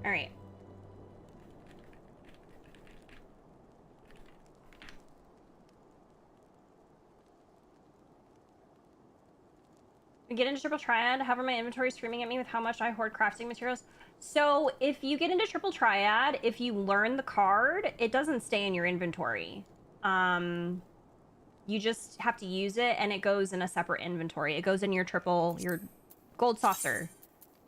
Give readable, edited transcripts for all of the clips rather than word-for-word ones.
All right. Get into triple triad, however my inventory is screaming at me with how much I hoard crafting materials. So if you get into triple triad, if you learn the card, it doesn't stay in your inventory. You just have to use it and it goes in a separate inventory. It goes in your gold saucer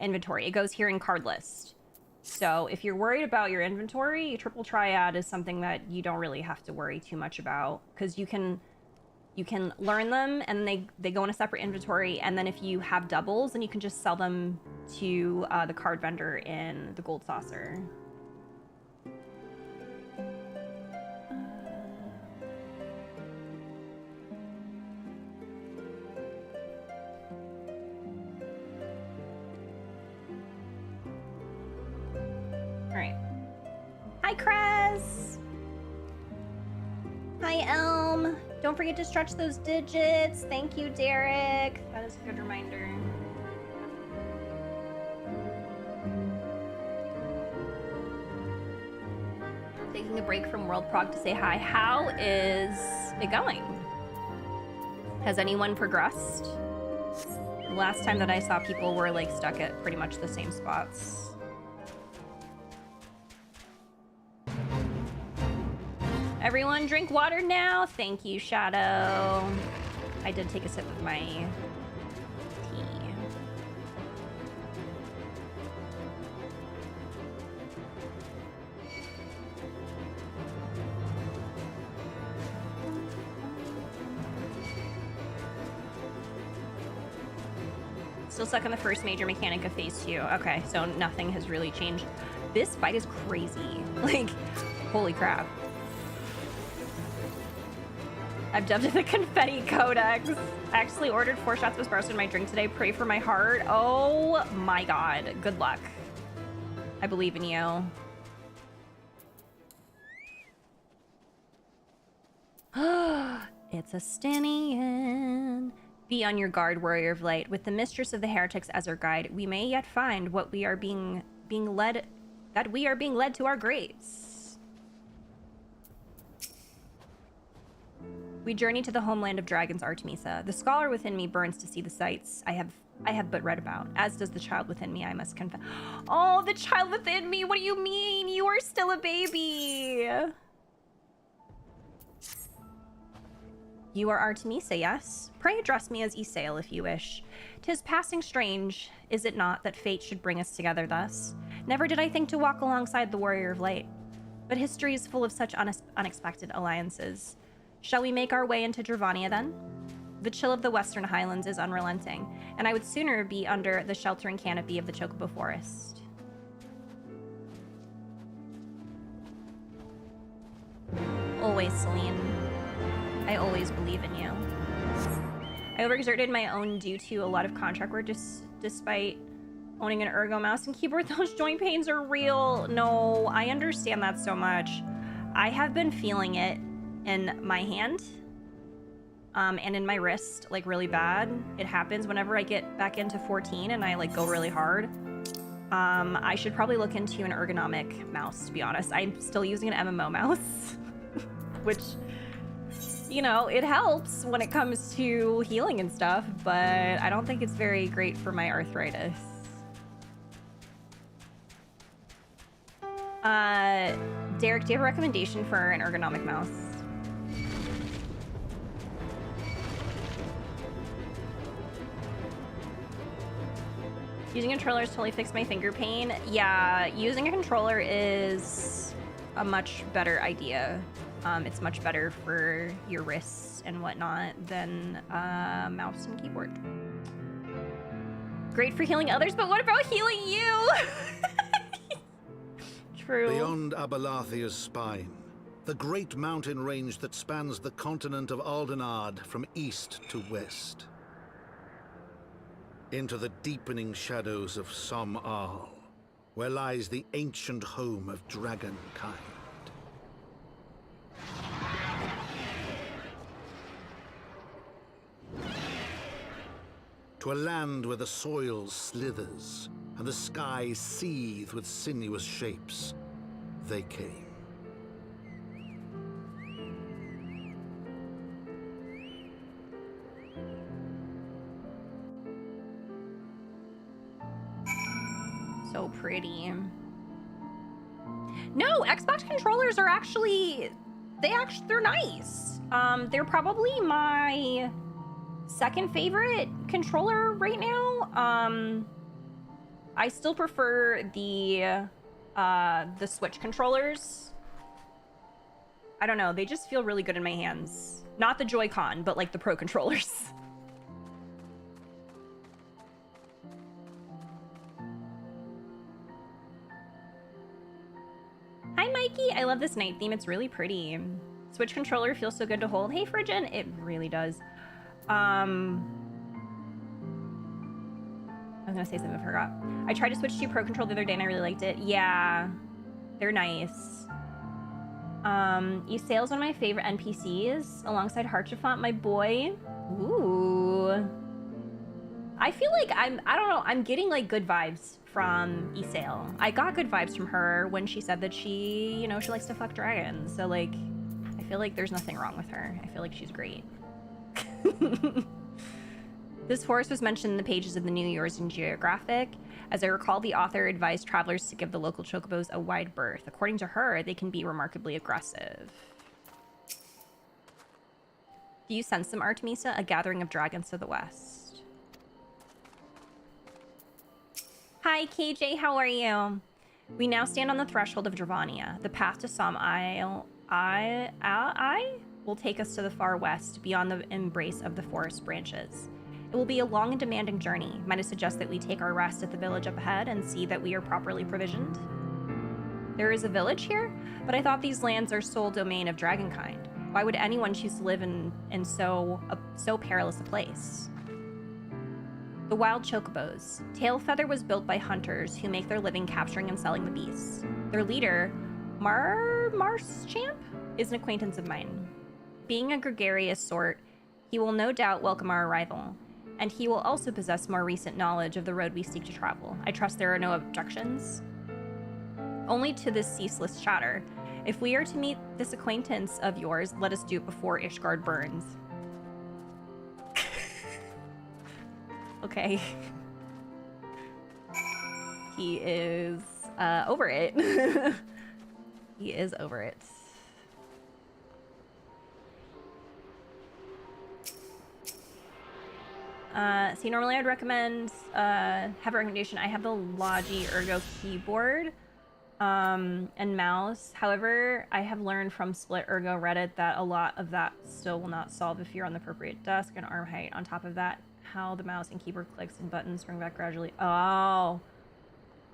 inventory. It goes here in card list. So if you're worried about your inventory, triple triad is something that you don't really have to worry too much about, because you can learn them and they go in a separate inventory, and then if you have doubles, then you can just sell them to the card vendor in the gold saucer. All right. Hi, Krez. Hi, Elm. Don't forget to stretch those digits. Thank you, Derek. That is a good reminder. Taking a break from World Prog to say hi. How is it going? Has anyone progressed? The last time that I saw people were like stuck at pretty much the same spots. Everyone drink water now. Thank you, Shadow. I did take a sip of my tea. Still stuck on the first major mechanic of phase 2. Okay, so nothing has really changed. This fight is crazy. Like, holy crap. I've dubbed it the Confetti Codex. I actually ordered 4 shots of espresso in my drink today. Pray for my heart. Oh my god. Good luck. I believe in you. It's a Stynian. Be on your guard, warrior of light. With the mistress of the heretics as our guide, we may yet find what we are being led to our graves. We journey to the homeland of dragons, Artemisa. The scholar within me burns to see the sights I have but read about, as does the child within me, I must confess. Oh, the child within me! What do you mean? You are still a baby! You are Artemisa, yes? Pray address me as Isael if you wish. 'Tis passing strange, is it not, that fate should bring us together thus? Never did I think to walk alongside the warrior of light. But history is full of such unexpected alliances. Shall we make our way into Dravania, then? The chill of the Western Highlands is unrelenting, and I would sooner be under the sheltering canopy of the Chocobo Forest. Always, Celine. I always believe in you. I overexerted my own due to a lot of contract work, despite owning an ergo mouse and keyboard. Those joint pains are real. No, I understand that so much. I have been feeling it in my hand and in my wrist, like, really bad. It happens whenever I get back into 14 and I like go really hard. I should probably look into an ergonomic mouse, to be honest. I'm still using an MMO mouse, which, you know, it helps when it comes to healing and stuff, but I don't think it's very great for my arthritis. Derek, do you have a recommendation for an ergonomic mouse? Using a controller has totally fixed my finger pain. Yeah, using a controller is a much better idea. It's much better for your wrists and whatnot than mouse and keyboard. Great for healing others, but what about healing you? True. Beyond Abalathia's spine, the great mountain range that spans the continent of Aldenard from east to west. Into the deepening shadows of Som-Al, where lies the ancient home of dragonkind. To a land where the soil slithers and the sky seethed with sinuous shapes. They came. So pretty. No, Xbox controllers are actually, they're nice. They're probably my second favorite controller right now. I still prefer the Switch controllers. I don't know, they just feel really good in my hands. Not the Joy-Con, but like the Pro controllers. Hi, Mikey. I love this night theme. It's really pretty. Switch controller feels so good to hold. Hey, Frigin. It really does. I was gonna say something, I forgot. I tried to switch to Pro Control the other day and I really liked it. Yeah, they're nice. Ysail's one of my favorite NPCs, alongside Harchifont, my boy. Ooh. I feel like I don't know, I'm getting like good vibes from Ysail. I got good vibes from her when she said that she, you know, she likes to fuck dragons. So like, I feel like there's nothing wrong with her. I feel like she's great. This forest was mentioned in the pages of the New Eurasian Geographic. As I recall, the author advised travelers to give the local chocobos a wide berth. According to her, they can be remarkably aggressive. Do you sense them, Artemisa? A gathering of dragons to the west. Hi, KJ, how are you? We now stand on the threshold of Dravania. The path to Som Isle will take us to the far west, beyond the embrace of the forest branches. It will be a long and demanding journey. Might I suggest that we take our rest at the village up ahead and see that we are properly provisioned? There is a village here, but I thought these lands are sole domain of dragonkind. Why would anyone choose to live in so perilous a place? The wild chocobos. Tailfeather was built by hunters who make their living capturing and selling the beasts. Their leader, Marschamp, is an acquaintance of mine. Being a gregarious sort, he will no doubt welcome our arrival, and he will also possess more recent knowledge of the road we seek to travel. I trust there are no objections. Only to this ceaseless chatter. If we are to meet this acquaintance of yours, let us do it before Ishgard burns. Okay. He is over it. He is over it. See, normally I'd recommend, have a recommendation. I have the Logi Ergo keyboard and mouse. However, I have learned from Split Ergo Reddit that a lot of that still will not solve if you're on the appropriate desk and arm height. On top of that, how the mouse and keyboard clicks and buttons spring back gradually. Oh.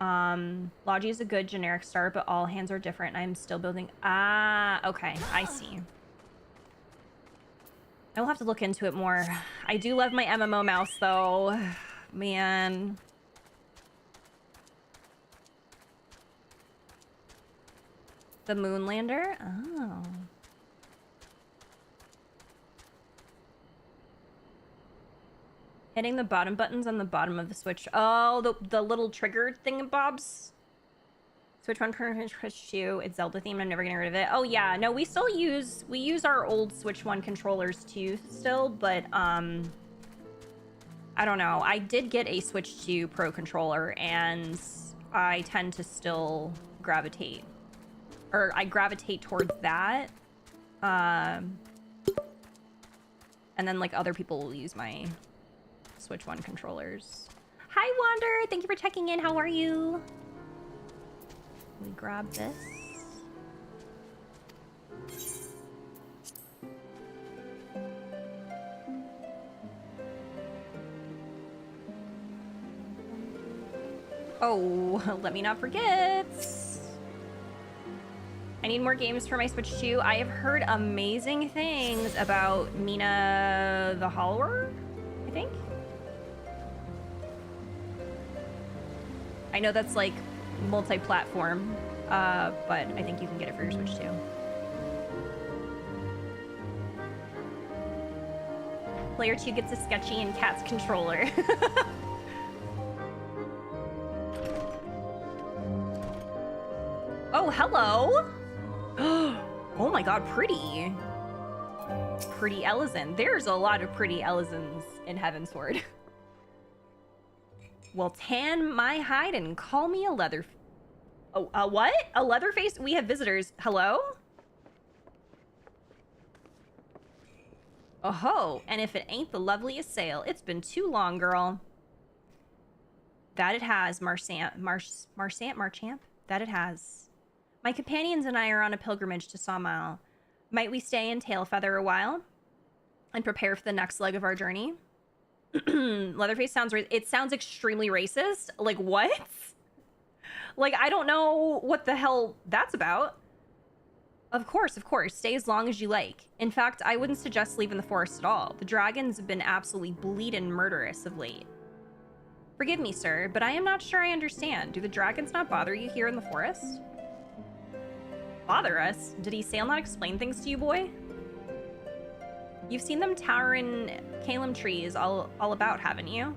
Logi is a good generic start, but all hands are different. I'm still building. Ah, okay. I see. I will have to look into it more. I do love my MMO mouse, though. Man. The Moonlander? Oh. Hitting the bottom buttons on the bottom of the Switch. Oh, the little trigger thingamabobs. Switch 1 per Switch 2. It's Zelda themed. I'm never getting rid of it. Oh yeah, no, we use our old Switch 1 controllers too still, but I don't know. I did get a Switch 2 Pro controller and I tend to still gravitate, or I gravitate towards that. And then like other people will use my Switch 1 controllers. Hi Wander, thank you for checking in. How are you? Let me grab this. Oh, let me not forget. I need more games for my Switch 2. I have heard amazing things about Mina the Hollower, I think. I know that's like multi-platform, but I think you can get it for your Switch too. Player 2 gets a Sketchy and Cat's controller. Oh, hello. Oh my god, pretty. Pretty Ellison. There's a lot of pretty Ellisons in Heavensward. Well, tan my hide and call me a leather... Oh, a what? A leatherface? We have visitors. Hello? Oh-ho. And if it ain't the loveliest sail, it's been too long, girl. That it has, Marchamp. That it has. My companions and I are on a pilgrimage to Sawmile. Might we stay in Tailfeather a while and prepare for the next leg of our journey? Leatherface sounds... It sounds extremely racist. Like, what? Like, I don't know what the hell that's about. Of course. Stay as long as you like. In fact, I wouldn't suggest leaving the forest at all. The dragons have been absolutely bleeding murderous of late. Forgive me, sir, but I am not sure I understand. Do the dragons not bother you here in the forest? Bother us? Did he sail not explain things to you, boy? You've seen them towering Calum trees all about, haven't you?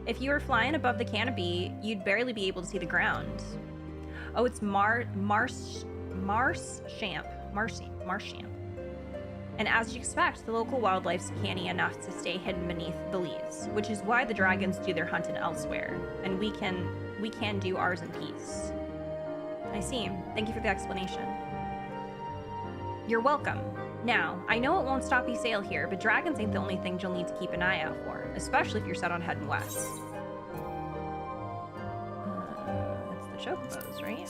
If you were flying above the canopy, you'd barely be able to see the ground. Oh, it's Marchamp. And as you expect, the local wildlife's canny enough to stay hidden beneath the leaves, which is why the dragons do their hunting elsewhere, and we can do ours in peace. I see. Thank you for the explanation. You're welcome. Now, I know it won't stop you sail here, but dragons ain't the only thing you'll need to keep an eye out for, especially if you're set on heading west. That's the chocobos, right?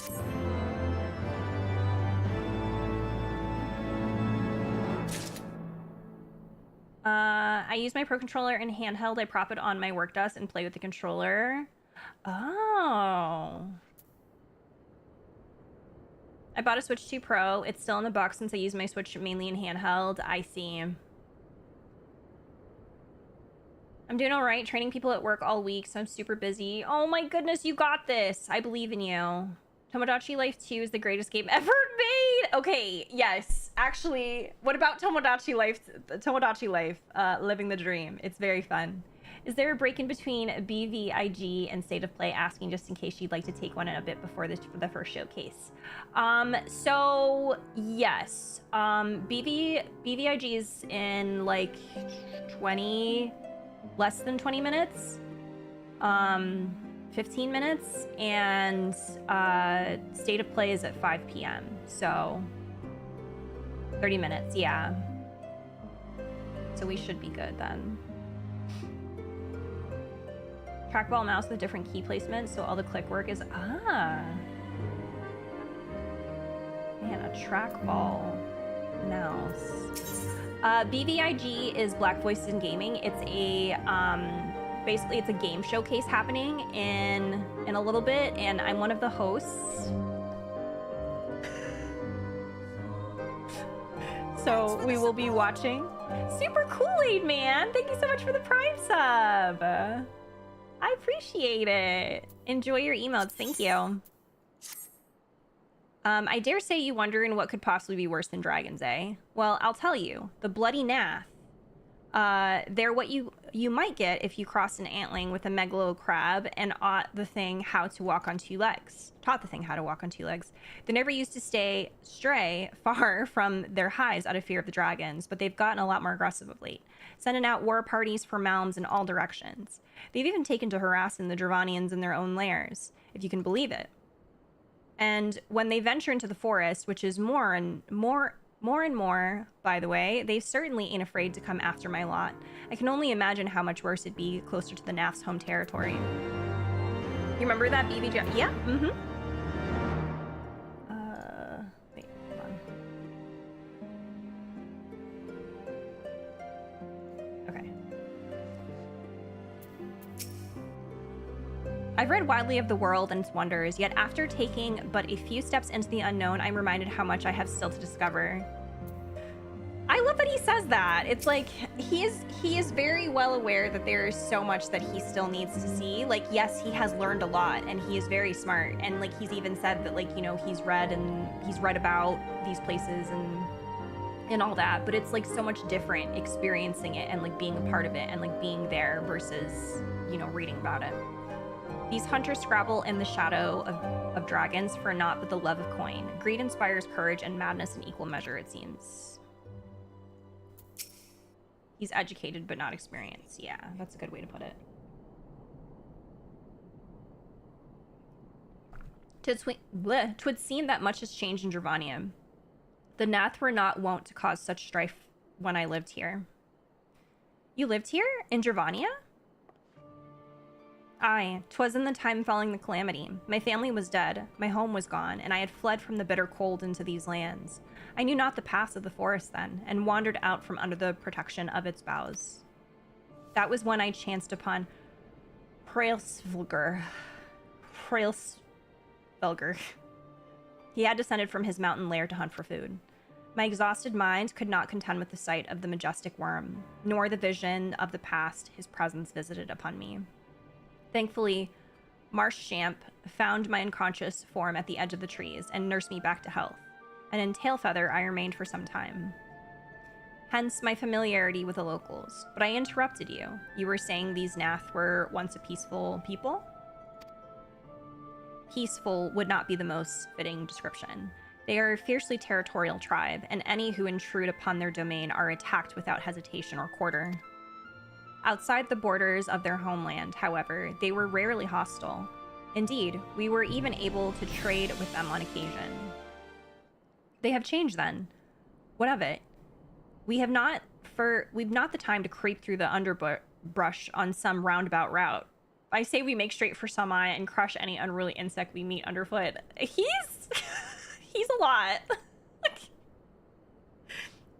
I use my Pro Controller in handheld. I prop it on my work desk and play with the controller. Oh. I bought a Switch 2 Pro. It's still in the box since I use my Switch mainly in handheld. I see. I'm doing all right, training people at work all week, so I'm super busy. Oh my goodness, you got this. I believe in you. Tomodachi Life 2 is the greatest game ever made. Okay, yes. Actually, what about Tomodachi Life? Living the Dream. It's very fun. Is there a break in between BVIG and State of Play? Asking just in case you'd like to take one in a bit before the first showcase. So yes, BVIG is in like 20, less than 20 minutes, 15 minutes, and State of Play is at 5 p.m. So 30 minutes, yeah. So we should be good then. Trackball mouse with different key placement, so all the click work is man, a trackball mouse. BVIG is Black Voices in Gaming. It's a basically it's a game showcase happening in a little bit, and I'm one of the hosts. So we will be watching. Super Kool-Aid Man, thank you so much for the Prime sub. I appreciate it. Enjoy your emotes. Thank you. I dare say you wondering what could possibly be worse than dragons, eh? Well, I'll tell you. The bloody nath. They're what you might get if you crossed an antling with a megalo crab and taught the thing how to walk on two legs. They never used to stray far from their hives out of fear of the dragons, but they've gotten a lot more aggressive of late, sending out war parties for Malms in all directions. They've even taken to harassing the Dravanians in their own lairs, if you can believe it. And when they venture into the forest, which is more and more, by the way, they certainly ain't afraid to come after my lot. I can only imagine how much worse it'd be closer to the Naft's home territory. You remember that BBJ? Yeah, mm-hmm. Wait, hold on. Okay. I've read widely of the world and its wonders, yet after taking but a few steps into the unknown, I'm reminded how much I have still to discover. I love that he says that. It's like, he is very well aware that there is so much that he still needs to see. Like, yes, he has learned a lot, and he is very smart. And like, he's even said that, like, you know, he's read about these places and all that. But it's like so much different experiencing it and like being a part of it and like being there versus, you know, reading about it. These hunters scrabble in the shadow of dragons for naught but the love of coin. Greed inspires courage and madness in equal measure, it seems. He's educated but not experienced. Yeah, that's a good way to put it. Twould seem that much has changed in Dravania. The Nath were not wont to cause such strife when I lived here. You lived here? In Dravania? Aye, 'twas in the time following the calamity. My family was dead, my home was gone, and I had fled from the bitter cold into these lands. I knew not the paths of the forest then, and wandered out from under the protection of its boughs. That was when I chanced upon Prailsvelgr. He had descended from his mountain lair to hunt for food. My exhausted mind could not contend with the sight of the majestic worm, nor the vision of the past his presence visited upon me. Thankfully, Marshchamp found my unconscious form at the edge of the trees and nursed me back to health, and in Tailfeather I remained for some time. Hence my familiarity with the locals. But I interrupted you. You were saying these Nath were once a peaceful people? Peaceful would not be the most fitting description. They are a fiercely territorial tribe, and any who intrude upon their domain are attacked without hesitation or quarter. Outside the borders of their homeland, however, they were rarely hostile. Indeed, we were even able to trade with them on occasion. They have changed then. What of it? We've not the time to creep through the underbrush on some roundabout route. I say we make straight for Samaya and crush any unruly insect we meet underfoot. He's a lot.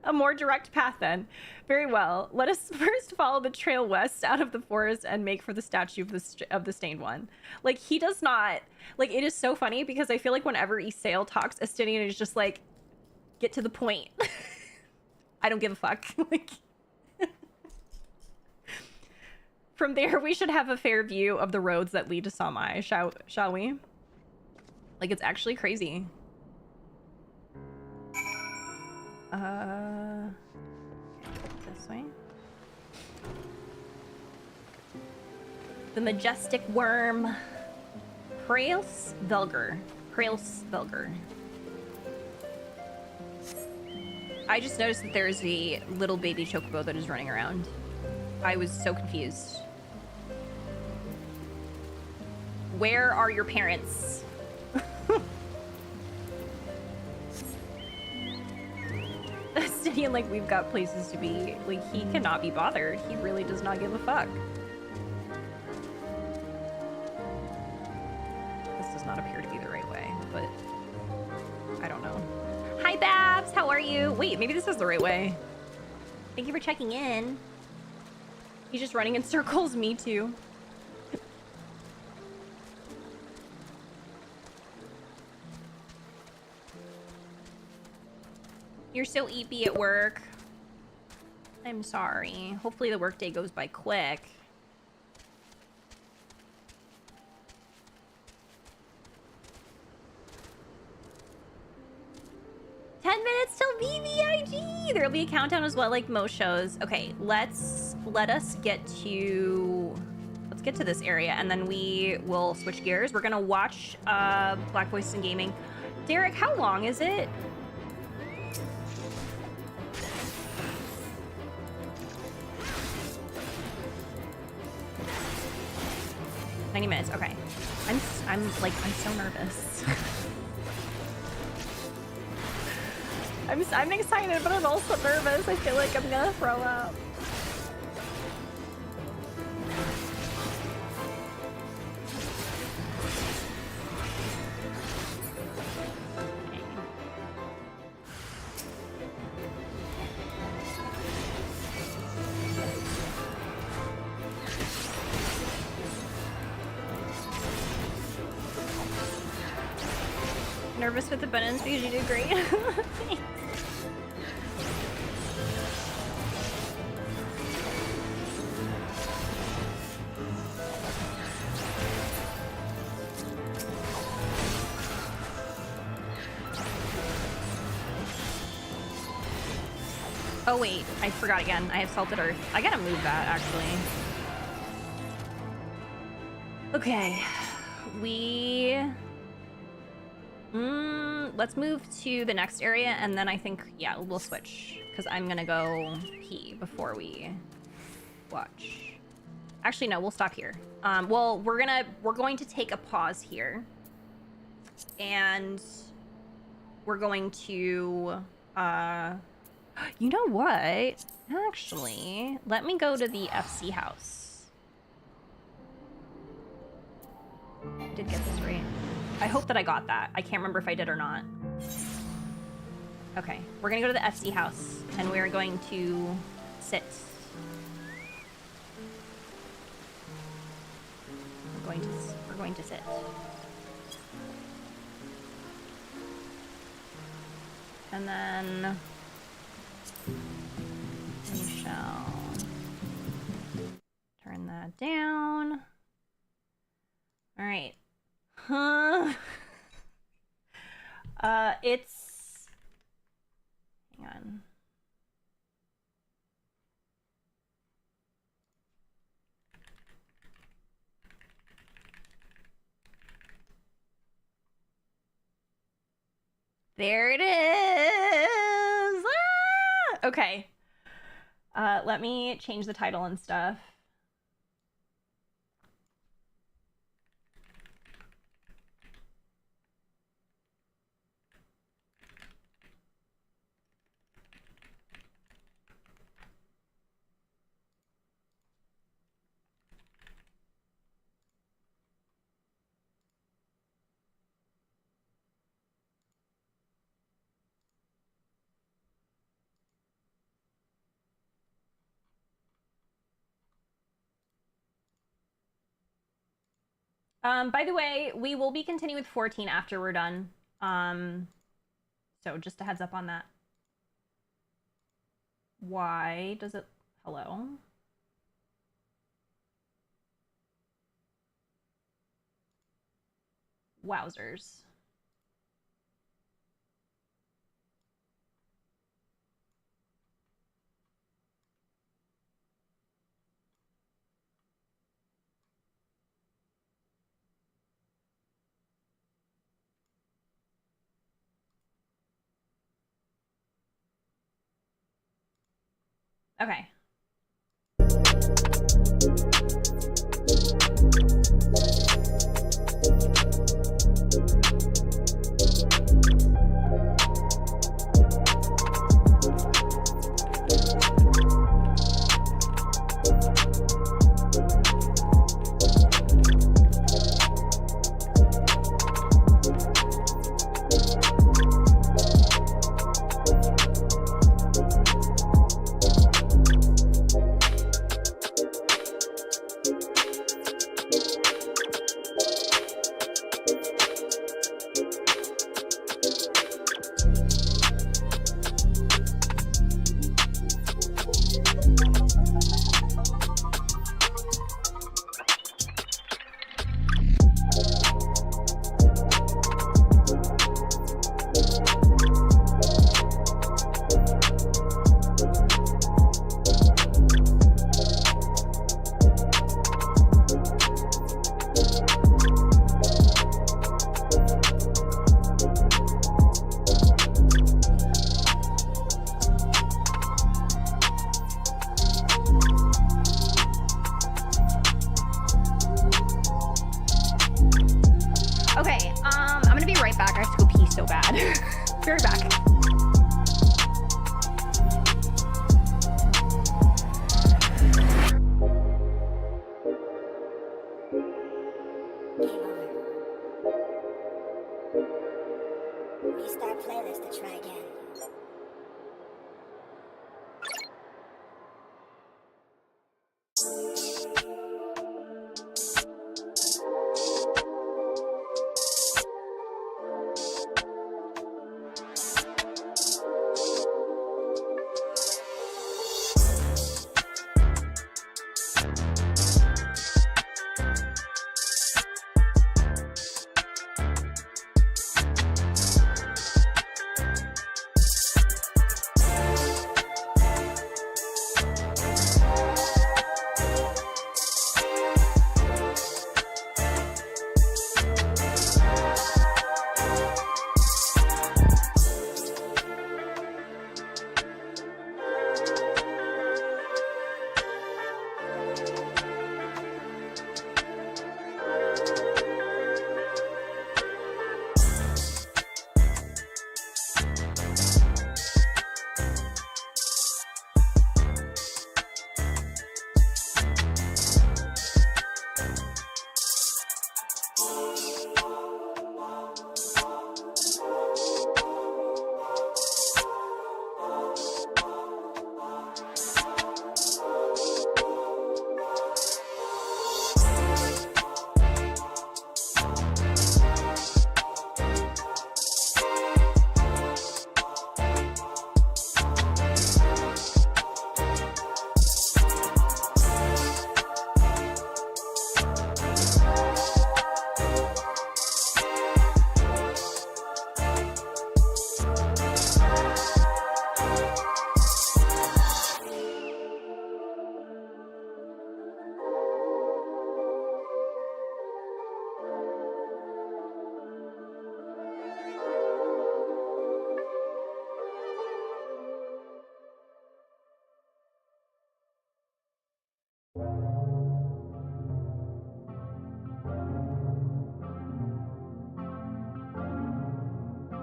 A more direct path then. Very well. Let us first follow the trail west out of the forest and make for the statue of the Stained One. Like, he does not... Like, it is so funny because I feel like whenever Ysayle talks, Estinian is just like, get to the point. I don't give a fuck. Like... From there, we should have a fair view of the roads that lead to Samai, shall we? Like, it's actually crazy. This way. The majestic worm. Prailsvelgr. I just noticed that there's a little baby chocobo that is running around. I was so confused. Where are your parents? Estinian, like, we've got places to be. Like, he cannot be bothered. He really does not give a fuck. This does not appear to be the right way, but I don't know. Hi, Babs! How are you? Wait, maybe this is the right way. Thank you for checking in. He's just running in circles. Me too. You're so eepy at work. I'm sorry. Hopefully the workday goes by quick. "10 minutes till VVIG!" There'll be a countdown as well, like most shows. Okay, let us get to... Let's get to this area, and then we will switch gears. We're gonna watch Black Voices in Gaming. Derek, how long is it? 90 minutes. Okay. I'm so nervous. I'm excited, but I'm also nervous. I feel like I'm gonna throw up. Nervous with the buttons because you did great. Thanks. Oh wait, I forgot again. I have Salted Earth. I gotta move that, actually. Okay, let's move to the next area, and then I think, yeah, we'll switch, because I'm gonna go pee before we watch. Actually, no, we'll stop here. Well, we're going to take a pause here, and we're going to, you know what? Actually, let me go to the FC house. I did get this right. I hope that I got that. I can't remember if I did or not. Okay, we're gonna go to the FC house, and we're going to sit. We're going to sit. And then we shall turn that down. All right. It's, hang on. There it is. Ah! Okay. Let me change the title and stuff. By the way, we will be continuing with 14 after we're done. So just a heads up on that. Why does it... Hello? Wowzers. Okay.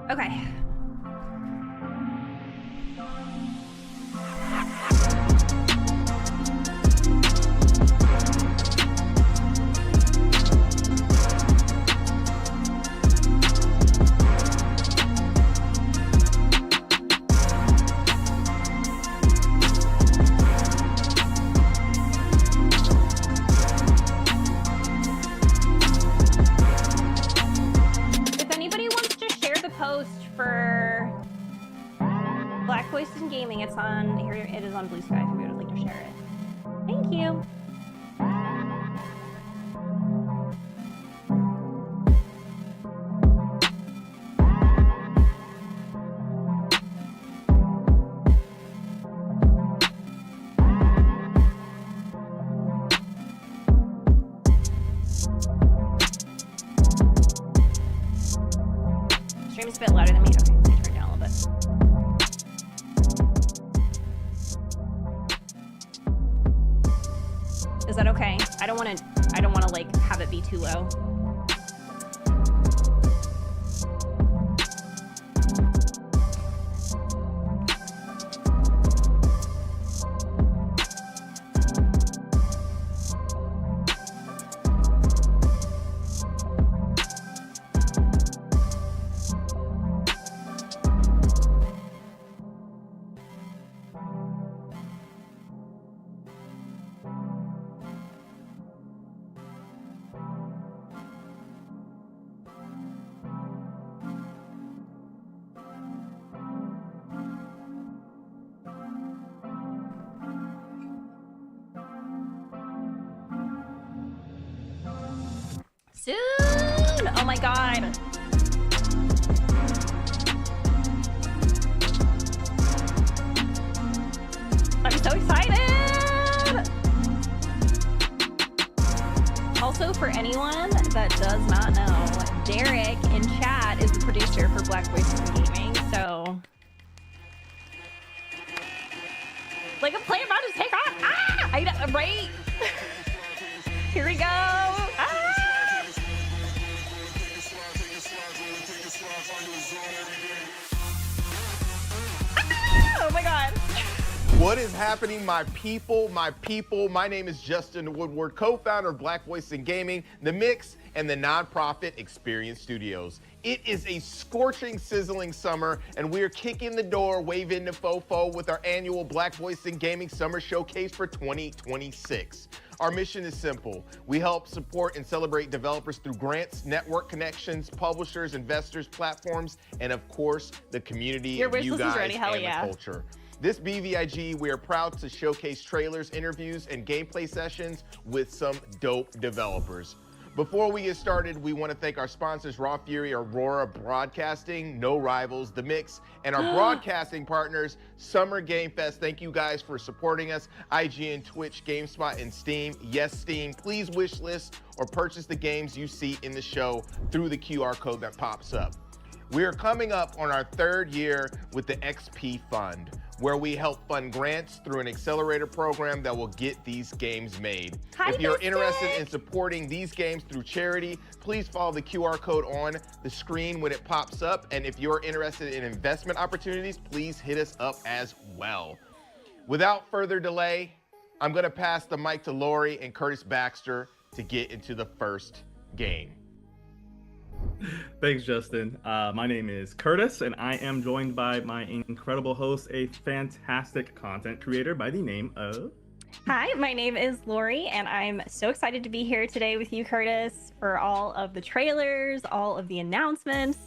Okay. If anybody wants to share the post for Black Voices in Gaming, it's on here. It is on Blue Sky. If you would like to share it. Thank you. Stream is a bit louder than me. Okay, let me turn it down a little bit. Is that okay? I don't want to like have it be too low. Soon! Oh my god. I'm so excited! Also, for anyone that does not know, Derek in chat is the producer for Black Voices in Gaming, so... Like a play about to take off! Ah! I know, right? Here we go! Ah! Oh my god. What is happening, my people, my people? My name is Justin Woodward, co-founder of Black Voices in Gaming, The Mix, and the nonprofit Experience Studios. It is a scorching, sizzling summer, and we're kicking the door, waving the fofo with our annual Black Voices in Gaming Summer Showcase for 2026. Our mission is simple. We help support and celebrate developers through grants, network connections, publishers, investors, platforms, and of course, the community of you guys ready. Hell and yeah. the culture. This BVIG, we are proud to showcase trailers, interviews, and gameplay sessions with some dope developers. Before we get started, we want to thank our sponsors, Raw Fury, Aurora Broadcasting, No Rivals, The Mix, and our broadcasting partners, Summer Game Fest. Thank you guys for supporting us. IGN, Twitch, GameSpot, and Steam. Yes, Steam. Please wish list or purchase the games you see in the show through the QR code that pops up. We are coming up on our third year with the XP Fund, where we help fund grants through an accelerator program that will get these games made. Hi, if you're Mystic. interested in supporting these games through charity, please follow the QR code on the screen when it pops up. And if you're interested in investment opportunities, please hit us up as well. Without further delay, I'm gonna pass the mic to Lori and Curtis Baxter to get into the first game. Thanks, Justin. My name is Curtis, and I am joined by my incredible host, a fantastic content creator by the name of... Hi, my name is Lori, and I'm so excited to be here today with you, Curtis, for all of the trailers, all of the announcements.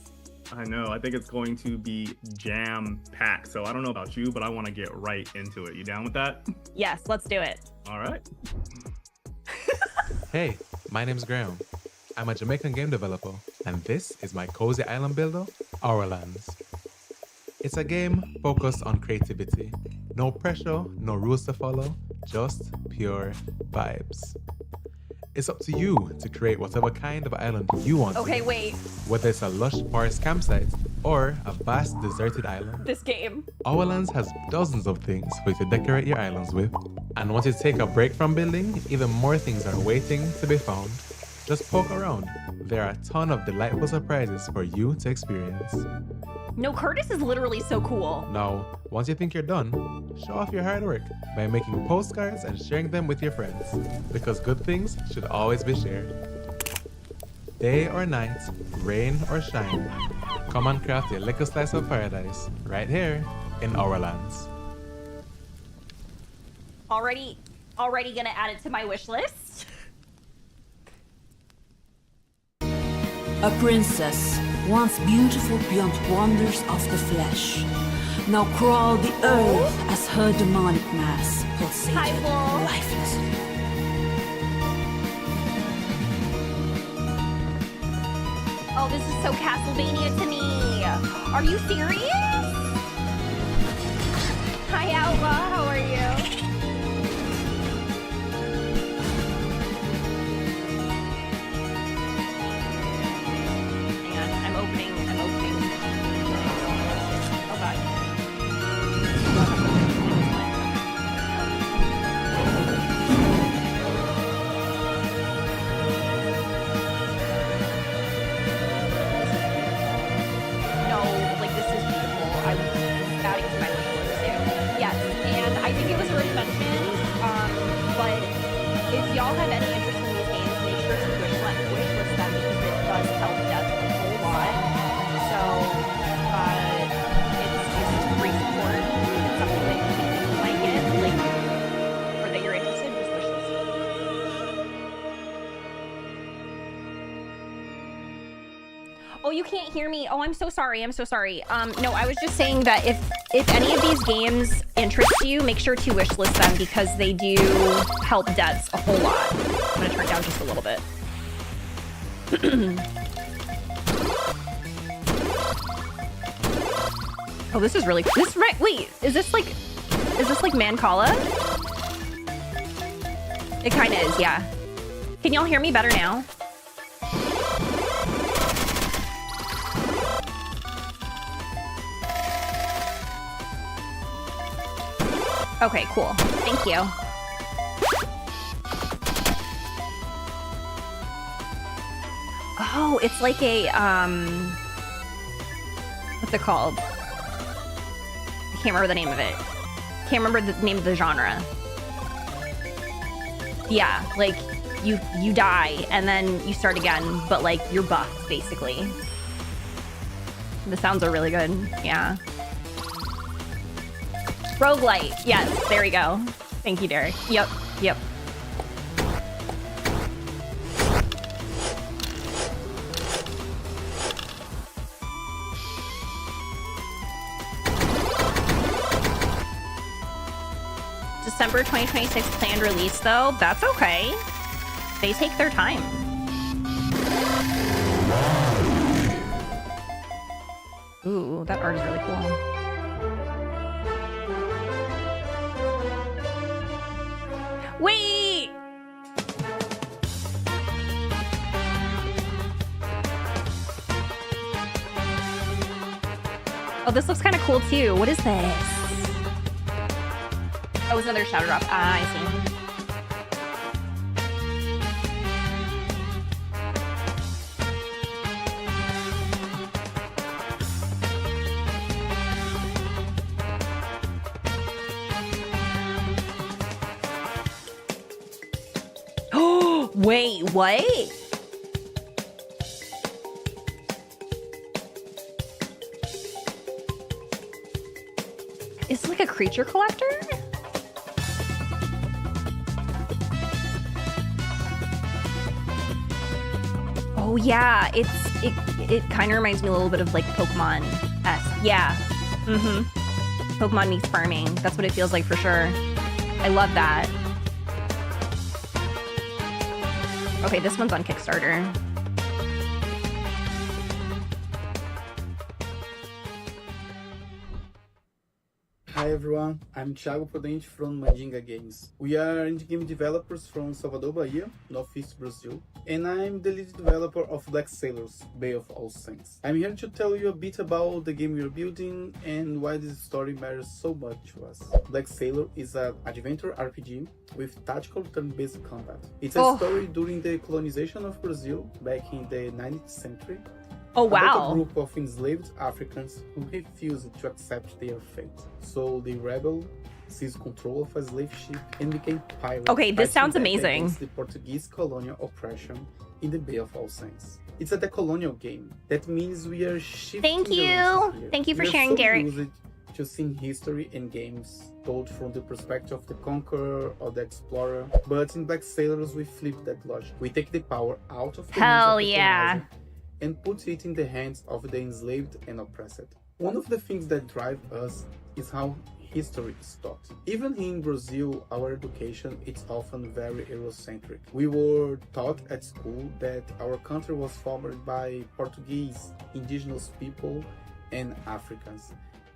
I know, I think it's going to be jam-packed, so I don't know about you, but I want to get right into it. You down with that? Yes, let's do it. All right. Hey, my name's Graham. I'm a Jamaican game developer, and this is my cozy island builder, Orlands. It's a game focused on creativity. No pressure, no rules to follow, just pure vibes. It's up to you to create whatever kind of island you want. Okay, wait. Whether it's a lush forest campsite or a vast deserted island. This game. Orlands has dozens of things for you to decorate your islands with. And once you take a break from building, even more things are waiting to be found. Just poke around. There are a ton of delightful surprises for you to experience. No, Curtis is literally so cool. Now, once you think you're done, show off your hard work by making postcards and sharing them with your friends, because good things should always be shared. Day or night, rain or shine, come and craft your little slice of paradise right here in our lands. Already gonna add it to my wish list. A princess, once beautiful beyond wonders of the flesh, now crawled the earth as her demonic mass pulsated Hi, Wolf. lifelessly. Oh, this is so Castlevania to me. Are you serious? Hi, Alba. How are you? Hang on, I'm opening. Oh, God. No, like this is beautiful. I'm adding to my wish list too. Yes, and I think it was already mentioned, but if y'all have any interest in these games, make sure to wish list them because it does help Death a whole lot. So, it's just free support. If it's something that you think you might get, like, or that you're interested, just wish list it. Oh, you can't hear me. Oh, I'm so sorry. No, I was just saying that if any of these games interest you, make sure to wish list them because they do help devs a whole lot. I'm gonna turn it down just a little bit. Oh, this is really this right. Wait, is this like Mancala? It kind of is, yeah. Can y'all hear me better now? Okay, cool. Thank you. Oh, it's like a, what's it called? I can't remember the name of it. Can't remember the name of the genre. Yeah, like, you die, and then you start again, but, like, you're buffed, basically. The sounds are really good, yeah. Roguelite. Yes, there we go. Thank you, Derek. Yep. December 2026 planned release, though. That's okay. They take their time. Ooh, that art is really cool. Wait! Oh, this looks kind of cool too. What is this? Oh, it's another shadow drop. Ah, I see. Oh, wait, what? Is it like a creature collector? Oh yeah, it kind of reminds me a little bit of like Pokemon-esque. Yeah. Pokemon meets farming. That's what it feels like for sure. I love that. Okay, this one's on Kickstarter. Hi everyone, I'm Thiago Prudente from Mandinga Games. We are indie game developers from Salvador, Bahia, Northeast Brazil, and I'm the lead developer of Black Sailors, Bay of All Saints. I'm here to tell you a bit about the game we are building and why this story matters so much to us. Black Sailor is an adventure RPG with tactical turn-based combat. It's a story during the colonization of Brazil back in the 19th century. Oh, About wow. a group of enslaved Africans who refused to accept their fate. So they rebelled, seized control of a slave ship, and became pirates. Okay, this sounds fighting back amazing. against the Portuguese colonial oppression in the Bay of All Saints. It's a decolonial game. That means we are shifting Thank the you. landscape here. Thank you for We are sharing, so Derek. used to seeing history and games told from the perspective of the conqueror or the explorer. But in Black Sailors, we flip that logic. We take the power out of the hands Hell of the yeah. colonizer and put it in the hands of the enslaved and oppressed. One of the things that drive us is how history is taught. Even in Brazil, our education is often very Eurocentric. We were taught at school that our country was formed by Portuguese, indigenous people, and Africans,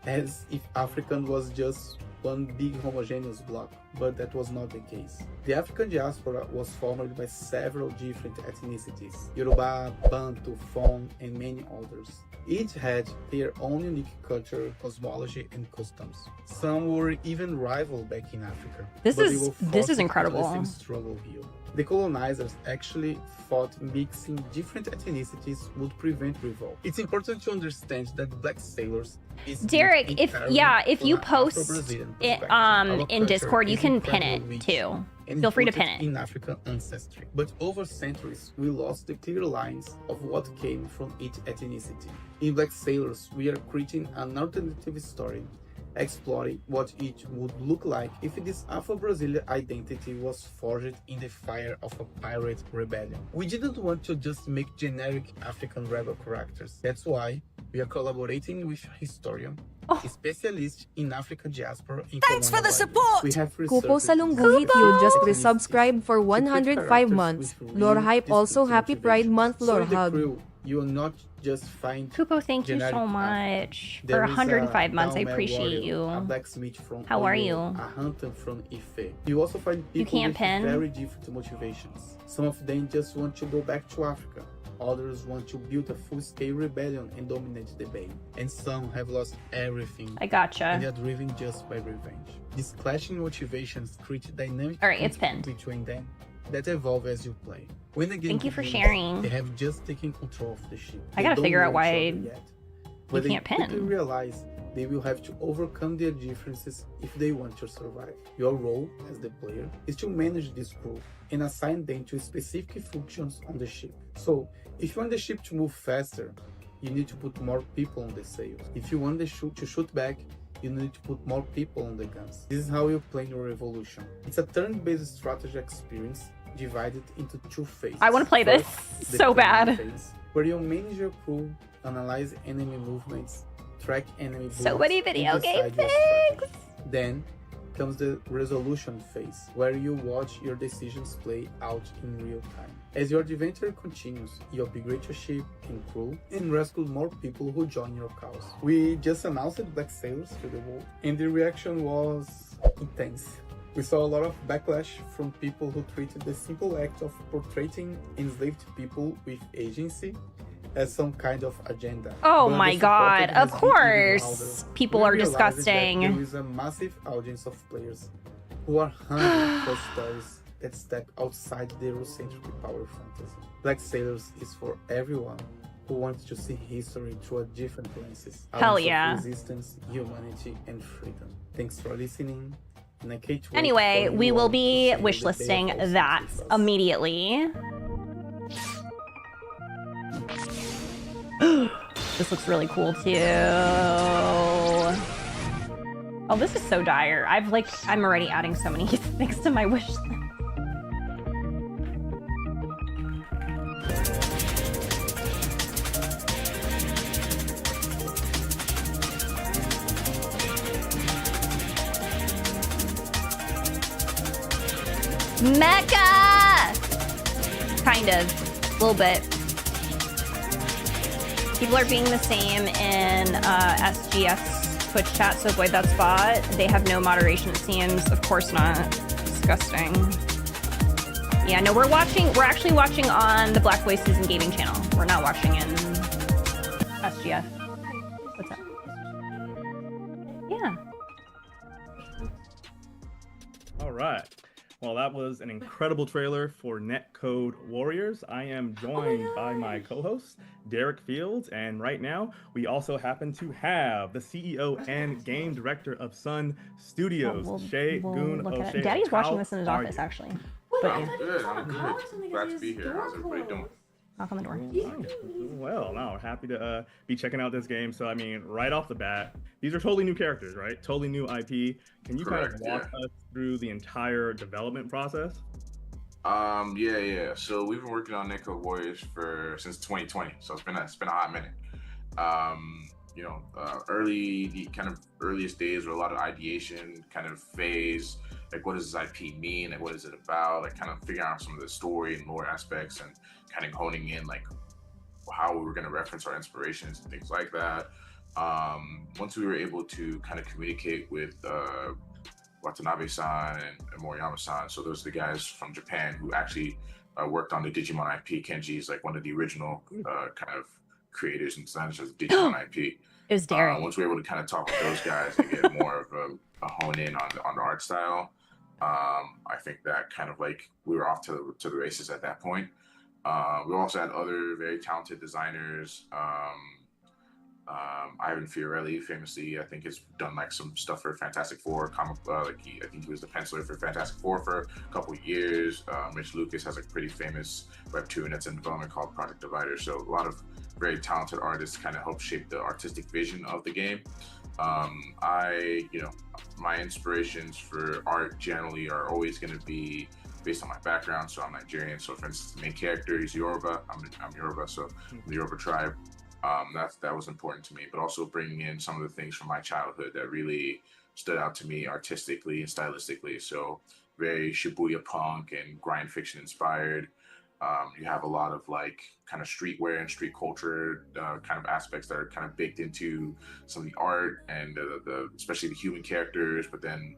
as if African was just one big homogeneous block, but that was not the case. The African diaspora was formed by several different ethnicities: Yoruba, Bantu, Fon, and many others. Each had their own unique culture, cosmology, and customs. Some were even rival back in Africa. This but they is- were this forced is to incredible. the same struggle here. The colonizers actually thought mixing different ethnicities would prevent revolt. It's important to understand that Black Sailors is Derek, if you from an post Afro-Brazilian it perspective. Our in culture Discord, you is can pin incredibly it rich too. and Feel free to rooted pin it. in African ancestry. But over centuries, we lost the clear lines of what came from each ethnicity. In Black Sailors, we are creating an alternative story, exploring what it would look like if this Afro-Brazilian identity was forged in the fire of a pirate rebellion. We didn't want to just make generic African rebel characters. That's why we are collaborating with historian, specialist in African diaspora. Thanks for the support! We have Kupo researched Salungguhit, you just ethnicities, resubscribed for to create 105 characters months. with Lore real Hype also distinct happy Pride motivations. Month, So Lore in the Hug. crew, you will not just find Kupo, thank you generic so African. much for There is a 105 months. I Daomé appreciate warrior, a you. blacksmith from How are Oyo, you? a hunter from Ife. You also find people can't with pin? very different motivations. Some of them just want to go back to Africa. Others want to build a full-scale rebellion and dominate the bay. And some have lost everything. I gotcha. And they are driven just by revenge. These clashing motivations create dynamic All right, it's conflict pinned. between them that evolve as you play. When the game Thank you for begins, sharing. They have just taken control of the ship. I They gotta don't figure know out why each other yet, but they can't pin. quickly realize they will have to overcome their differences if they want to survive. Your role as the player is to manage this crew and assign them to specific functions on the ship. So, if you want the ship to move faster, you need to put more people on the sails. If you want the ship to shoot back, you need to put more people on the guns. This is how you play your revolution. It's a turn-based strategy experience divided into two phases. I wanna play this the so planning bad. phase, where you manage your crew, analyze enemy movements, track enemy So builds, many and video game decide your things. strategy. Then comes the resolution phase, where you watch your decisions play out in real time. As your adventure continues, you upgrade your ship and crew and rescue more people who join your cause. We just announced Black Sailors to the world, and the reaction was intense. We saw a lot of backlash from people who treated the simple act of portraying enslaved people with agency as some kind of agenda. Oh But my the god, support has of been even course. louder. People We are realized that disgusting. There is a massive audience of players who are hungry for stories that step outside the Eurocentric power fantasy. Black Sailors is for everyone who wants to see history through a different lenses. A Hell lens of yeah. resistance, humanity, and freedom. Thanks for listening. And I can't wait Anyway, for we you will all be to share the wishlisting day of that All Saints with us. immediately. This looks really cool too. Oh, this is so dire. I'm already adding so many things to my wish list. Mecha! Kind of. A little bit. People are being the same in SGS Twitch chat, so avoid that spot. They have no moderation, it seems. Of course not. Disgusting. Yeah, no, we're actually watching on the Black Voices and Gaming channel. We're not watching in SGF. What's up? Yeah. All right. Well, that was an incredible trailer for Netcode Warriors. I am joined by my co-host, Derek Fields, and right now we also happen to have the CEO and game director of Sun Studios, Shay Goon look at O'Shea. it. Daddy's watching this in his How are office, you? actually. Wait, But I yeah, thought you Good, were I'm so good. close. Glad to be here. How's everybody doing? knock on the door. Well, no, happy to be checking out this game. So, I mean, right off the bat, these are totally new characters, right? Totally new IP. Can you kind of Correct, walk us through the entire development process? Yeah. So we've been working on Netcode Warriors since 2020. So it's been a hot minute. The kind of earliest days were a lot of ideation kind of phase. Like, what does this IP mean? Like, what is it about? Like, kind of figuring out some of the story and lore aspects, and kind of honing in like how we were going to reference our inspirations and things like that. Once we were able to kind of communicate with Watanabe-san and Moriyama-san, so those are the guys from Japan who actually worked on the Digimon IP. Kenji is like one of the original kind of creators and designers of the Digimon IP. It was Derek. Once we were able to kind of talk with those guys and get more of a hone in on the art style, I think that kind of like we were off to the races at that point. We also had other very talented designers. Ivan Fiorelli, famously, I think has done like some stuff for Fantastic Four comic. I think he was the penciler for Fantastic Four for a couple of years. Mitch Lucas has a pretty famous webtoon that's in development called Project Divider. So a lot of very talented artists kind of help shape the artistic vision of the game. My inspirations for art generally are always going to be based on my background. So I'm Nigerian. So for instance, the main character is Yoruba. I'm Yoruba, so the Yoruba tribe. That was important to me, but also bringing in some of the things from my childhood that really stood out to me artistically and stylistically. So very Shibuya punk and grind fiction inspired. You have a lot of like kind of streetwear and street culture kind of aspects that are kind of baked into some of the art and especially the human characters, but then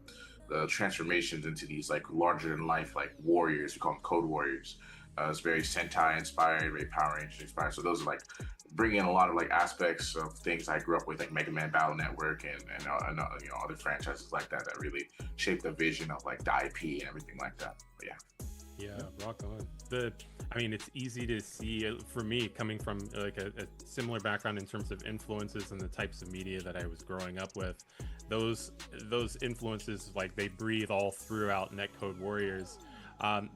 the transformations into these like larger than life like warriors. We call them code warriors. It's very Sentai inspired, very Power Rangers inspired. So those are like bringing in a lot of like aspects of things I grew up with, like Mega Man Battle Network and other franchises like that really shaped the vision of like the IP and everything like that. But yeah, rock on. It's easy to see for me coming from like a similar background in terms of influences and the types of media that I was growing up with. Those influences, like, they breathe all throughout Netcode Warriors.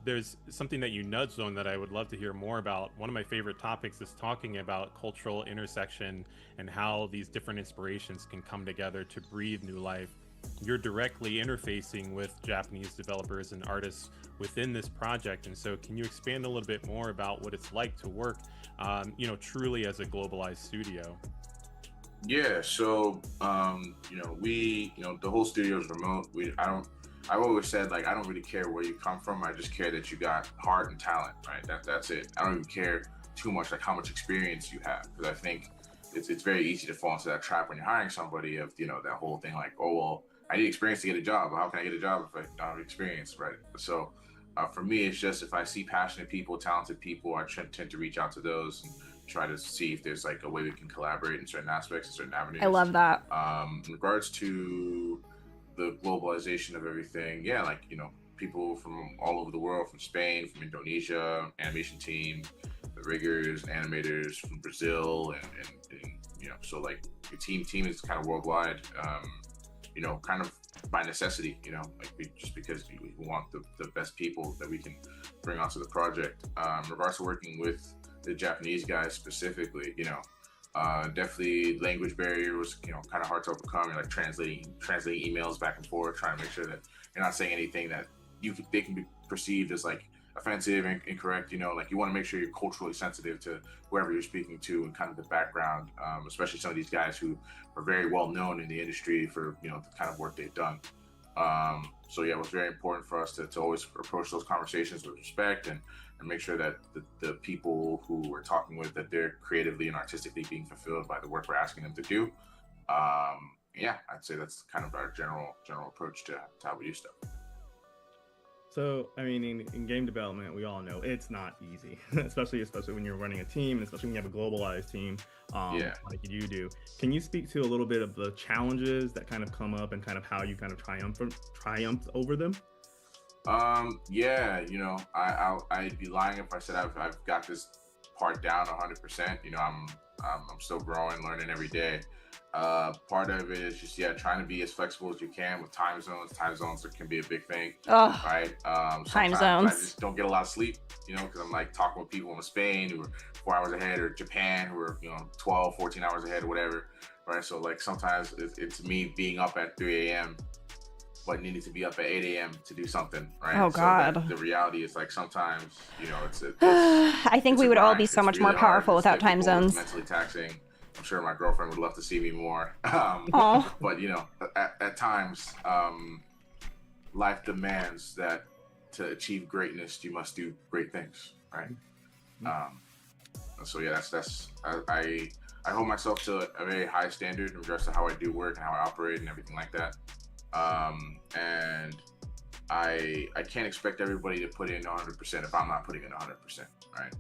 There's something that you nudged on that I would love to hear more about. One of my favorite topics is talking about cultural intersection and how these different inspirations can come together to breathe new life. You're directly interfacing with Japanese developers and artists within this project, and so can you expand a little bit more about what it's like to work truly as a globalized studio? Yeah, so the whole studio is remote. I've always said, like, I don't really care where you come from. I just care that you got heart and talent, right? That's it. I don't even care too much like how much experience you have, because I think it's very easy to fall into that trap when you're hiring somebody of that whole thing like, oh well, I need experience to get a job. How can I get a job if I don't have experience, right? So for me, it's just if I see passionate people, talented people, I tend to reach out to those and try to see if there's like a way we can collaborate in certain aspects and certain avenues. I love that. In regards to the globalization of everything, people from all over the world, from Spain, from Indonesia, animation team, the riggers, animators from Brazil, and so like the team is kind of worldwide, kind of by necessity, because we want the best people that we can bring onto the project. In regards to working with the Japanese guys specifically, definitely language barrier was kind of hard to overcome. You're like translating emails back and forth, trying to make sure that you're not saying anything that they can be perceived as like offensive and incorrect. Like you want to make sure you're culturally sensitive to whoever you're speaking to and kind of the background, especially some of these guys who are very well known in the industry for the kind of work they've done. It was very important for us to always approach those conversations with respect and make sure that the people who we're talking with, that they're creatively and artistically being fulfilled by the work we're asking them to do. yeah, I'd say that's kind of our general approach to how we do stuff. So, I mean, in game development, we all know it's not easy, especially when you're running a team, and especially when you have a globalized team, like you do. Can you speak to a little bit of the challenges that kind of come up and kind of how you kind of triumphed over them? Yeah, you know, I'd be lying if I said I've got this part down 100%. You know, I'm still growing, learning every day. Part of it is just trying to be as flexible as you can with time zones. Time zones can be a big thing, right? Time zones. I just don't get a lot of sleep, you know, because I'm like talking with people in Spain who are 4 hours ahead, or Japan who are 12, 14 hours ahead, or whatever, right? So like sometimes it's me being up at 3 a.m. but needing to be up at 8 a.m. to do something, right? Oh God. So the reality is like sometimes it's I think we would all be so much more powerful without time zones. Mentally taxing. I'm sure my girlfriend would love to see me more. But at times, life demands that to achieve greatness, you must do great things, right? So yeah, I hold myself to a very high standard in regards to how I do work and how I operate and everything like that. And I can't expect everybody to put in 100% if I'm not putting in 100%, right?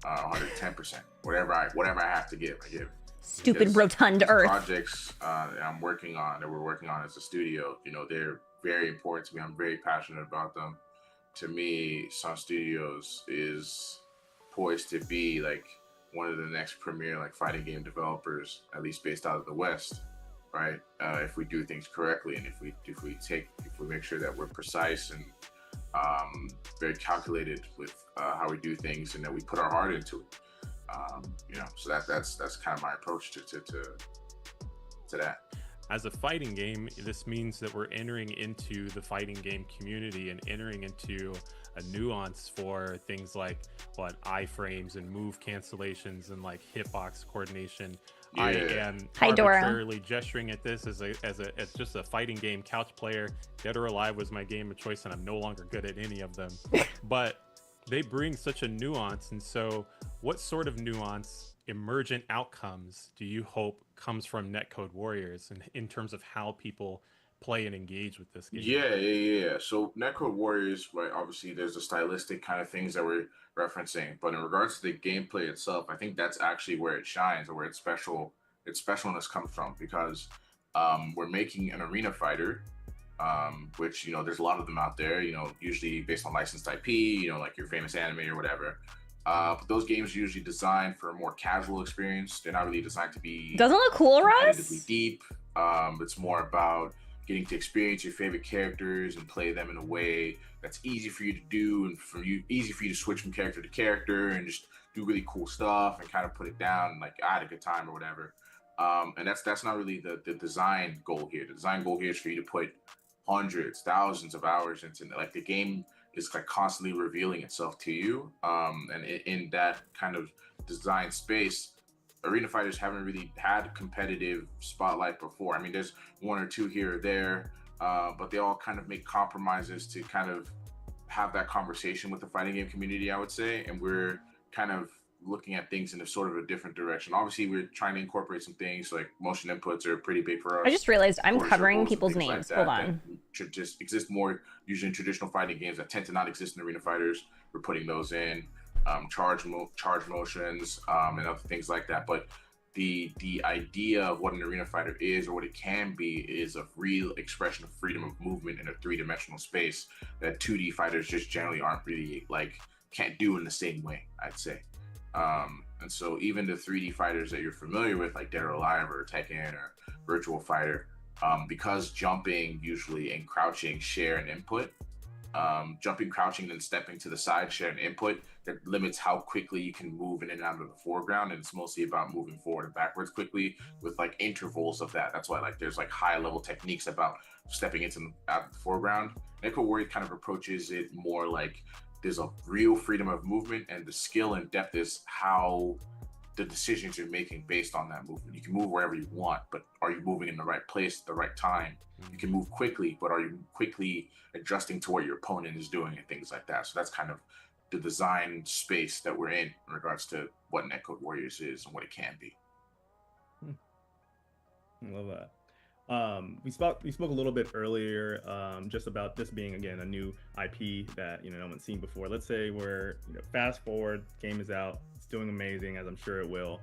110%, whatever I have to give, I give. Stupid Because rotund earth. Projects that we're working on as a studio, they're very important to me. I'm very passionate about them. To me, Sun Studios is poised to be like one of the next premier like fighting game developers, at least based out of the West, right? If we do things correctly, and if we make sure that we're precise and very calculated with how we do things, and that we put our heart into it. So that's kind of my approach to that. As a fighting game, this means that we're entering into the fighting game community and entering into a nuance for things like iframes and move cancellations and like hitbox coordination. Yeah. I am Hi, Dora. arbitrarily gesturing at this as just a fighting game couch player. Dead or Alive was my game of choice, and I'm no longer good at any of them. But they bring such a nuance, and so what sort of nuance, emergent outcomes do you hope comes from Netcode Warriors, and in terms of how people play and engage with this game? Yeah. So Netcode Warriors, right? Obviously, there's the stylistic kind of things that we're referencing, but in regards to the gameplay itself, I think that's actually where it shines, or where its specialness comes from, because we're making an arena fighter. Which there's a lot of them out there, usually based on licensed IP, like your famous anime or whatever. But those games are usually designed for a more casual experience. They're not really designed to be Doesn't look cool, Russ? competitively deep. It's more about getting to experience your favorite characters and play them in a way that's easy for you to do, and easy for you to switch from character to character and just do really cool stuff and kind of put it down and like I had a good time or whatever. And that's not really the design goal here. The design goal here is for you to put hundreds, thousands of hours into like the game is like constantly revealing itself to you. And in that kind of design space, arena fighters haven't really had competitive spotlight before. I mean, there's one or two here or there, but they all kind of make compromises to kind of have that conversation with the fighting game community, I would say. And we're kind of looking at things in a sort of a different direction. Obviously, we're trying to incorporate some things like motion inputs are pretty big for us. I just realized I'm Quarter covering circles and people's things names. like Hold that on. that should just exist more usually in traditional fighting games that tend to not exist in arena fighters. We're putting those in, charge motions, and other things like that. But the idea of what an arena fighter is, or what it can be, is a real expression of freedom of movement in a three-dimensional space that 2D fighters just generally aren't really can't do in the same way, I'd say. And so even the 3D fighters that you're familiar with, like Dead or Alive or Tekken or Virtual Fighter, because jumping usually and crouching share an input, jumping, crouching, then stepping to the side share an input that limits how quickly you can move in and out of the foreground. And it's mostly about moving forward and backwards quickly with like intervals of that. That's why there's high level techniques about stepping out of the foreground. Netcode Warrior kind of approaches it more like there's a real freedom of movement, and the skill and depth is how the decisions you're making based on that movement. You can move wherever you want, but are you moving in the right place at the right time? You can move quickly, but are you quickly adjusting to what your opponent is doing and things like that? So that's kind of the design space that we're in regards to what Netcode Warriors is and what it can be. I love that. We spoke a little bit earlier just about this being, again, a new IP that no one's seen before. Let's say we're fast forward, game is out, it's doing amazing, as I'm sure it will.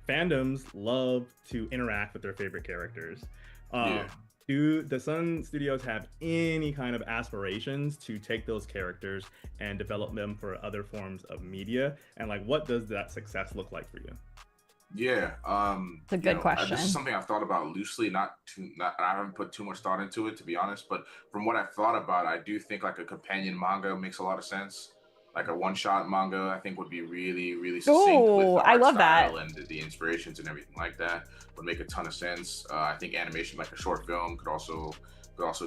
Fandoms love to interact with their favorite characters. Do the Sun Studios have any kind of aspirations to take those characters and develop them for other forms of media? And like, what does that success look like for you? Yeah, It's a good question. This is something I've thought about loosely. I haven't put too much thought into it, to be honest. But from what I've thought about, I do think like a companion manga makes a lot of sense. Like a one-shot manga, I think would be really, really succinct with the I art love style that. and the inspirations and everything like that. Would make a ton of sense. I think animation, like a short film, could also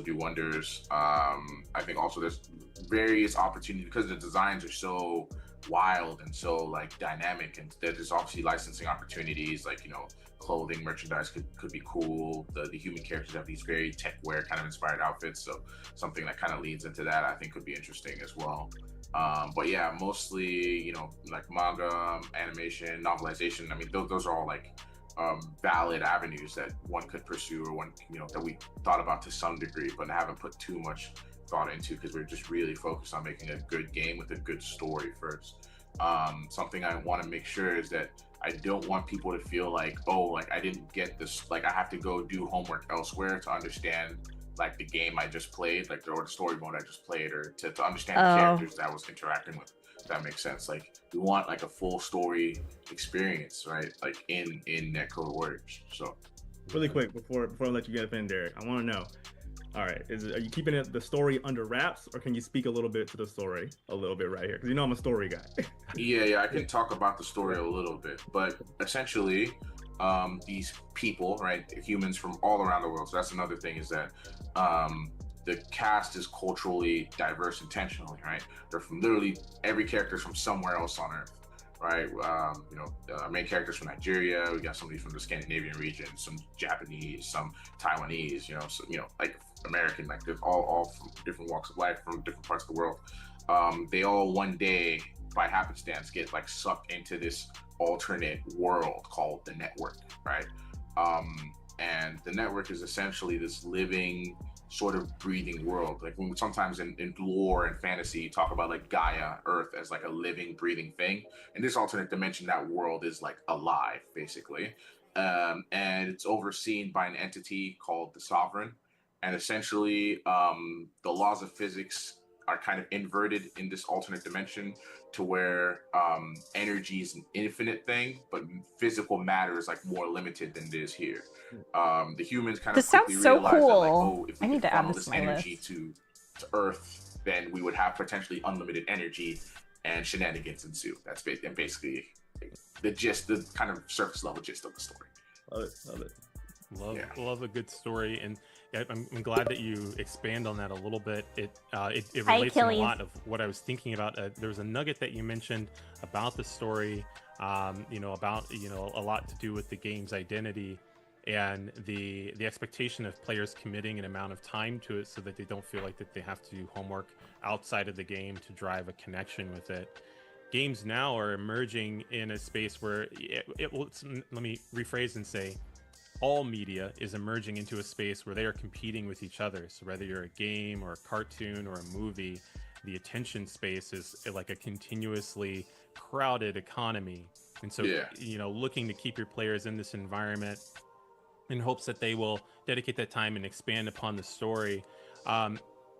do wonders. I think also there's various opportunities because the designs are so wild and so like dynamic, and there's obviously licensing opportunities, like clothing, merchandise could be cool. The human characters have these very tech wear kind of inspired outfits, so something that kind of leads into that I think could be interesting as well. But yeah, mostly like manga, animation, novelization. I mean, those are all like valid avenues that one could pursue, or one that we thought about to some degree, but haven't put too much thought into because we're just really focused on making a good game with a good story first. Something I want to make sure is that I don't want people to feel like, oh, like I didn't get this, like I have to go do homework elsewhere to understand like the game I just played, like or the story mode I just played, or to understand the characters that I was interacting with. If that makes sense. Like we want like a full story experience, right? Like in Netcode Warriors. So really quick before I let you get in, Derek, I want to know. All right, are you keeping the story under wraps, or can you speak a little bit to the story a little bit right here? Because I'm a story guy. Yeah, I can talk about the story a little bit, but essentially, these people, right, humans from all around the world. So that's another thing, is that the cast is culturally diverse intentionally, right? They're from literally every character's from somewhere else on Earth. Right, our main characters from Nigeria. We got somebody from the Scandinavian region, some Japanese, some Taiwanese. Like American. Like they're all from different walks of life, from different parts of the world. They all one day, by happenstance, get like sucked into this alternate world called the network, right? And the network is essentially this living, sort of breathing world. Like when sometimes in lore and fantasy you talk about like Gaia, Earth, as like a living, breathing thing. In this alternate dimension, that world is like alive, basically. And it's overseen by an entity called the Sovereign. And essentially, the laws of physics are kind of inverted in this alternate dimension, to where energy is an infinite thing, but physical matter is like more limited than it is here. The humans kind of quickly realize that, like, oh, if we could funnel this energy to Earth, then we would have potentially unlimited energy, and shenanigans ensue. That's basically the gist, the kind of surface level gist of the story. Love it. Love a good story, and I'm glad that you expand on that a little bit. It relates to a lot of what I was thinking about. There was a nugget that you mentioned about the story, about a lot to do with the game's identity, and the expectation of players committing an amount of time to it so that they don't feel like that they have to do homework outside of the game to drive a connection with it. Games now are emerging in a space where let me rephrase and say, all media is emerging into a space where they are competing with each other. So whether you're a game or a cartoon or a movie, the attention space is like a continuously crowded economy. And so, looking to keep your players in this environment in hopes that they will dedicate that time and expand upon the story.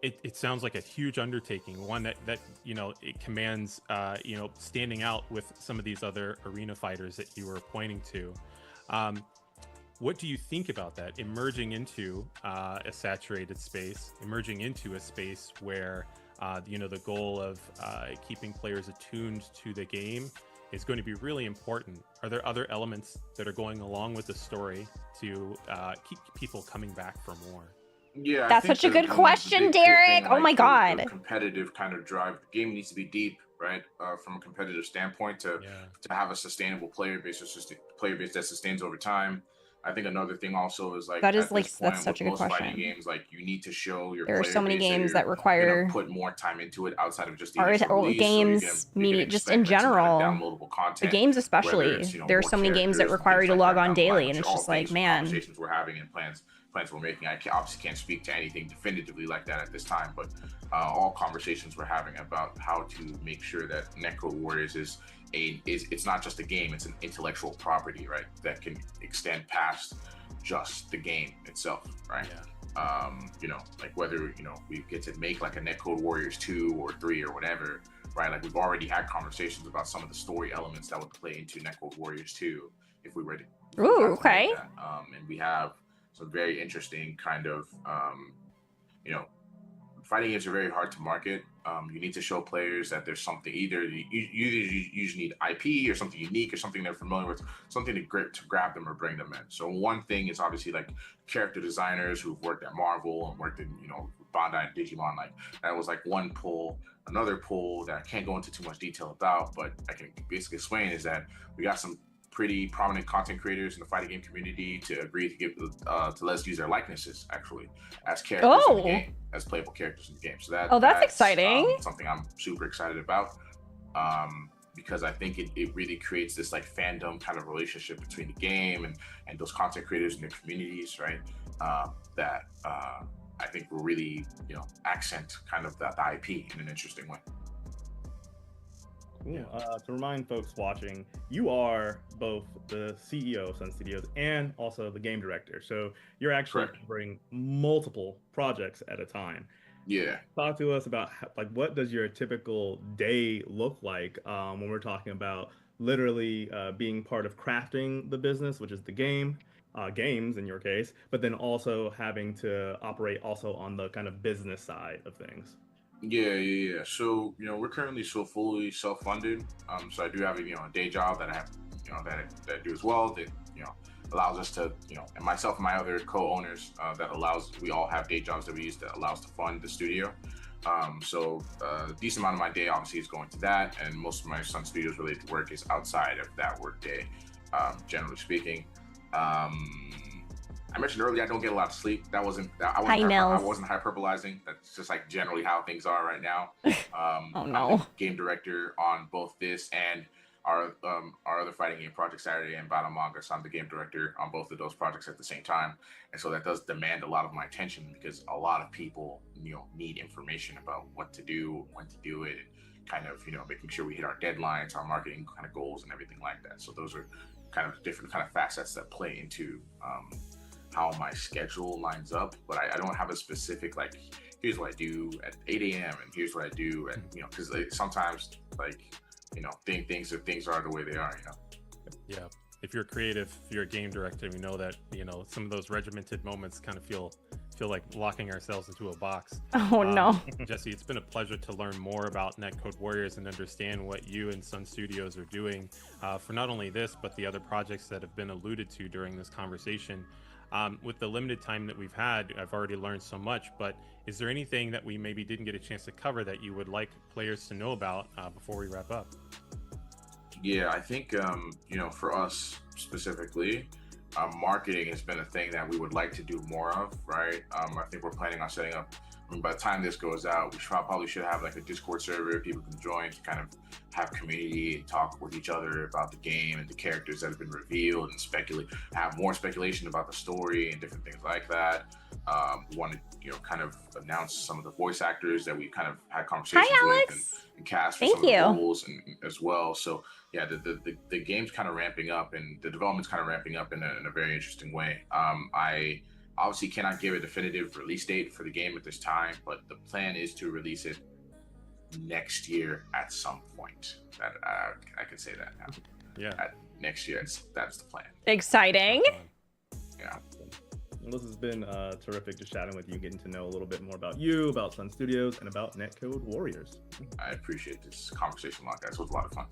It sounds like a huge undertaking, one that it commands, standing out with some of these other arena fighters that you were pointing to. What do you think about that? Emerging into a saturated space, emerging into a space where, the goal of keeping players attuned to the game is going to be really important. Are there other elements that are going along with the story to keep people coming back for more? Yeah, that's such a good question, Derek. Oh my God. The competitive kind of drive. The game needs to be deep, right? From a competitive standpoint, to have a sustainable player base that sustains over time. I think another thing also is like, that's such a good question. Fighting games, like you need to show your. There are so many games that require put more time into it outside of just art or games, media, just in general. Downloadable content, the games especially. There are so many games that require you to log on daily, and it's just like, man. Conversations we're having and plans plans we're making. Obviously can't speak to anything definitively like that at this time, but all conversations we're having about how to make sure that Netcode Warriors is it's not just a game, it's an intellectual property, right? That can extend past just the game itself, right? Yeah. You know, like whether, you know, we get to make like a Netcode Warriors 2 or 3 or whatever, right? Like we've already had conversations about some of the story elements that would play into Netcode Warriors 2 if we were to. Ooh, okay. And we have some very interesting kind of, you know, fighting games are very hard to market. You need to show players that there's something, either you usually need IP or something unique or something they're familiar with, something to grab them or bring them in. So one thing is obviously like character designers who've worked at Marvel and worked in, you know, Bandai and Digimon, like that was like one pull. Another pull that I can't go into too much detail about, but I can basically explain is that we got some pretty prominent content creators in the fighting game community to agree to give to let us use their likenesses actually as characters in the game, as playable characters in the game. So that's exciting. Something I'm super excited about, because I think it really creates this like fandom kind of relationship between the game and those content creators and their communities, right? That I think will really, you know, accent kind of the IP in an interesting way. Cool. To remind folks watching, you are both the CEO of Sun Studios and also the game director. So you're actually covering multiple projects at a time. Yeah. Talk to us about like what does your typical day look like when we're talking about literally being part of crafting the business, which is the games in your case, but then also having to operate also on the kind of business side of things. Yeah. So, you know, we're currently so fully self-funded. So I do have a, you know, a day job that I have, you know, that I do as well, that, you know, allows us to, you know, and myself and my other co-owners, we all have day jobs that we use that allows to fund the studio. So a decent amount of my day obviously is going to that, and most of my Sun Studios related work is outside of that work day, generally speaking. I mentioned earlier I don't get a lot of sleep. I wasn't hyperbolizing. That's just like generally how things are right now. Oh no. I'm the game director on both this and our other fighting game project, Saturday and Battle Manga. So I'm the game director on both of those projects at the same time, and so that does demand a lot of my attention because a lot of people, you know, need information about what to do, when to do it, and kind of, you know, making sure we hit our deadlines, our marketing kind of goals, and everything like that. So those are kind of different kind of facets that play into how my schedule lines up, but I don't have a specific, like, here's what I do at 8 a.m. and here's what I do at, you know, because sometimes, like, you know, things are the way they are, you know. Yeah. If you're creative, if you're a game director, we know that, you know, some of those regimented moments kind of feel like locking ourselves into a box. Oh no. Jesse, it's been a pleasure to learn more about Netcode Warriors and understand what you and Sun Studios are doing for not only this, but the other projects that have been alluded to during this conversation. With the limited time that we've had, I've already learned so much, but is there anything that we maybe didn't get a chance to cover that you would like players to know about before we wrap up? Yeah, I think, you know, for us specifically, marketing has been a thing that we would like to do more of, right? I think we're planning on setting up, I mean, by the time this goes out, we probably should have like a Discord server people can join to kind of have community and talk with each other about the game and the characters that have been revealed and have more speculation about the story and different things like that. We want to, you know, kind of announce some of the voice actors that we kind of had conversations with and cast for some of the roles and as well. So yeah, the game's kind of ramping up and the development's kind of ramping up in a very interesting way. I obviously cannot give a definitive release date for the game at this time, but the plan is to release it next year at some point. That I can say that now. Yeah. Next year, that's the plan. Exciting. Yeah. Well, this has been terrific just chatting with you, getting to know a little bit more about you, about Sun Studios, and about Netcode Warriors. I appreciate this conversation a lot, guys. It was a lot of fun.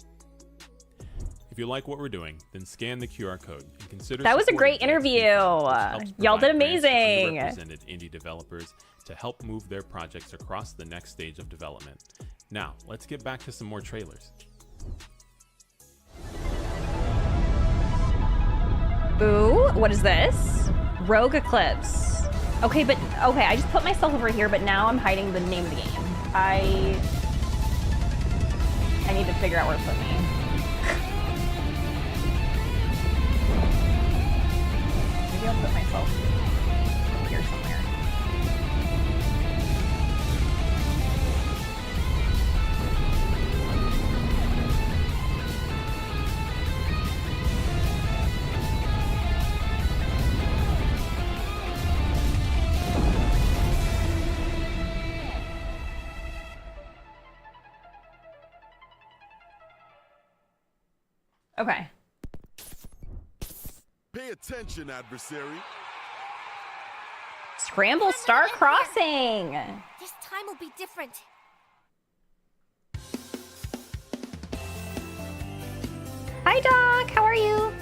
If you like what we're doing, then scan the QR code and consider. That was a great interview. Y'all did amazing. Represented indie developers to help move their projects across the next stage of development. Now, let's get back to some more trailers. Ooh, what is this? Rogue Eclipse. Okay, I just put myself over here, but now I'm hiding the name of the game. I need to figure out where to put me. Maybe I'll put myself. Okay. Pay attention, adversary. Scramble Star Crossing. This time will be different. Hi, Doc. How are you?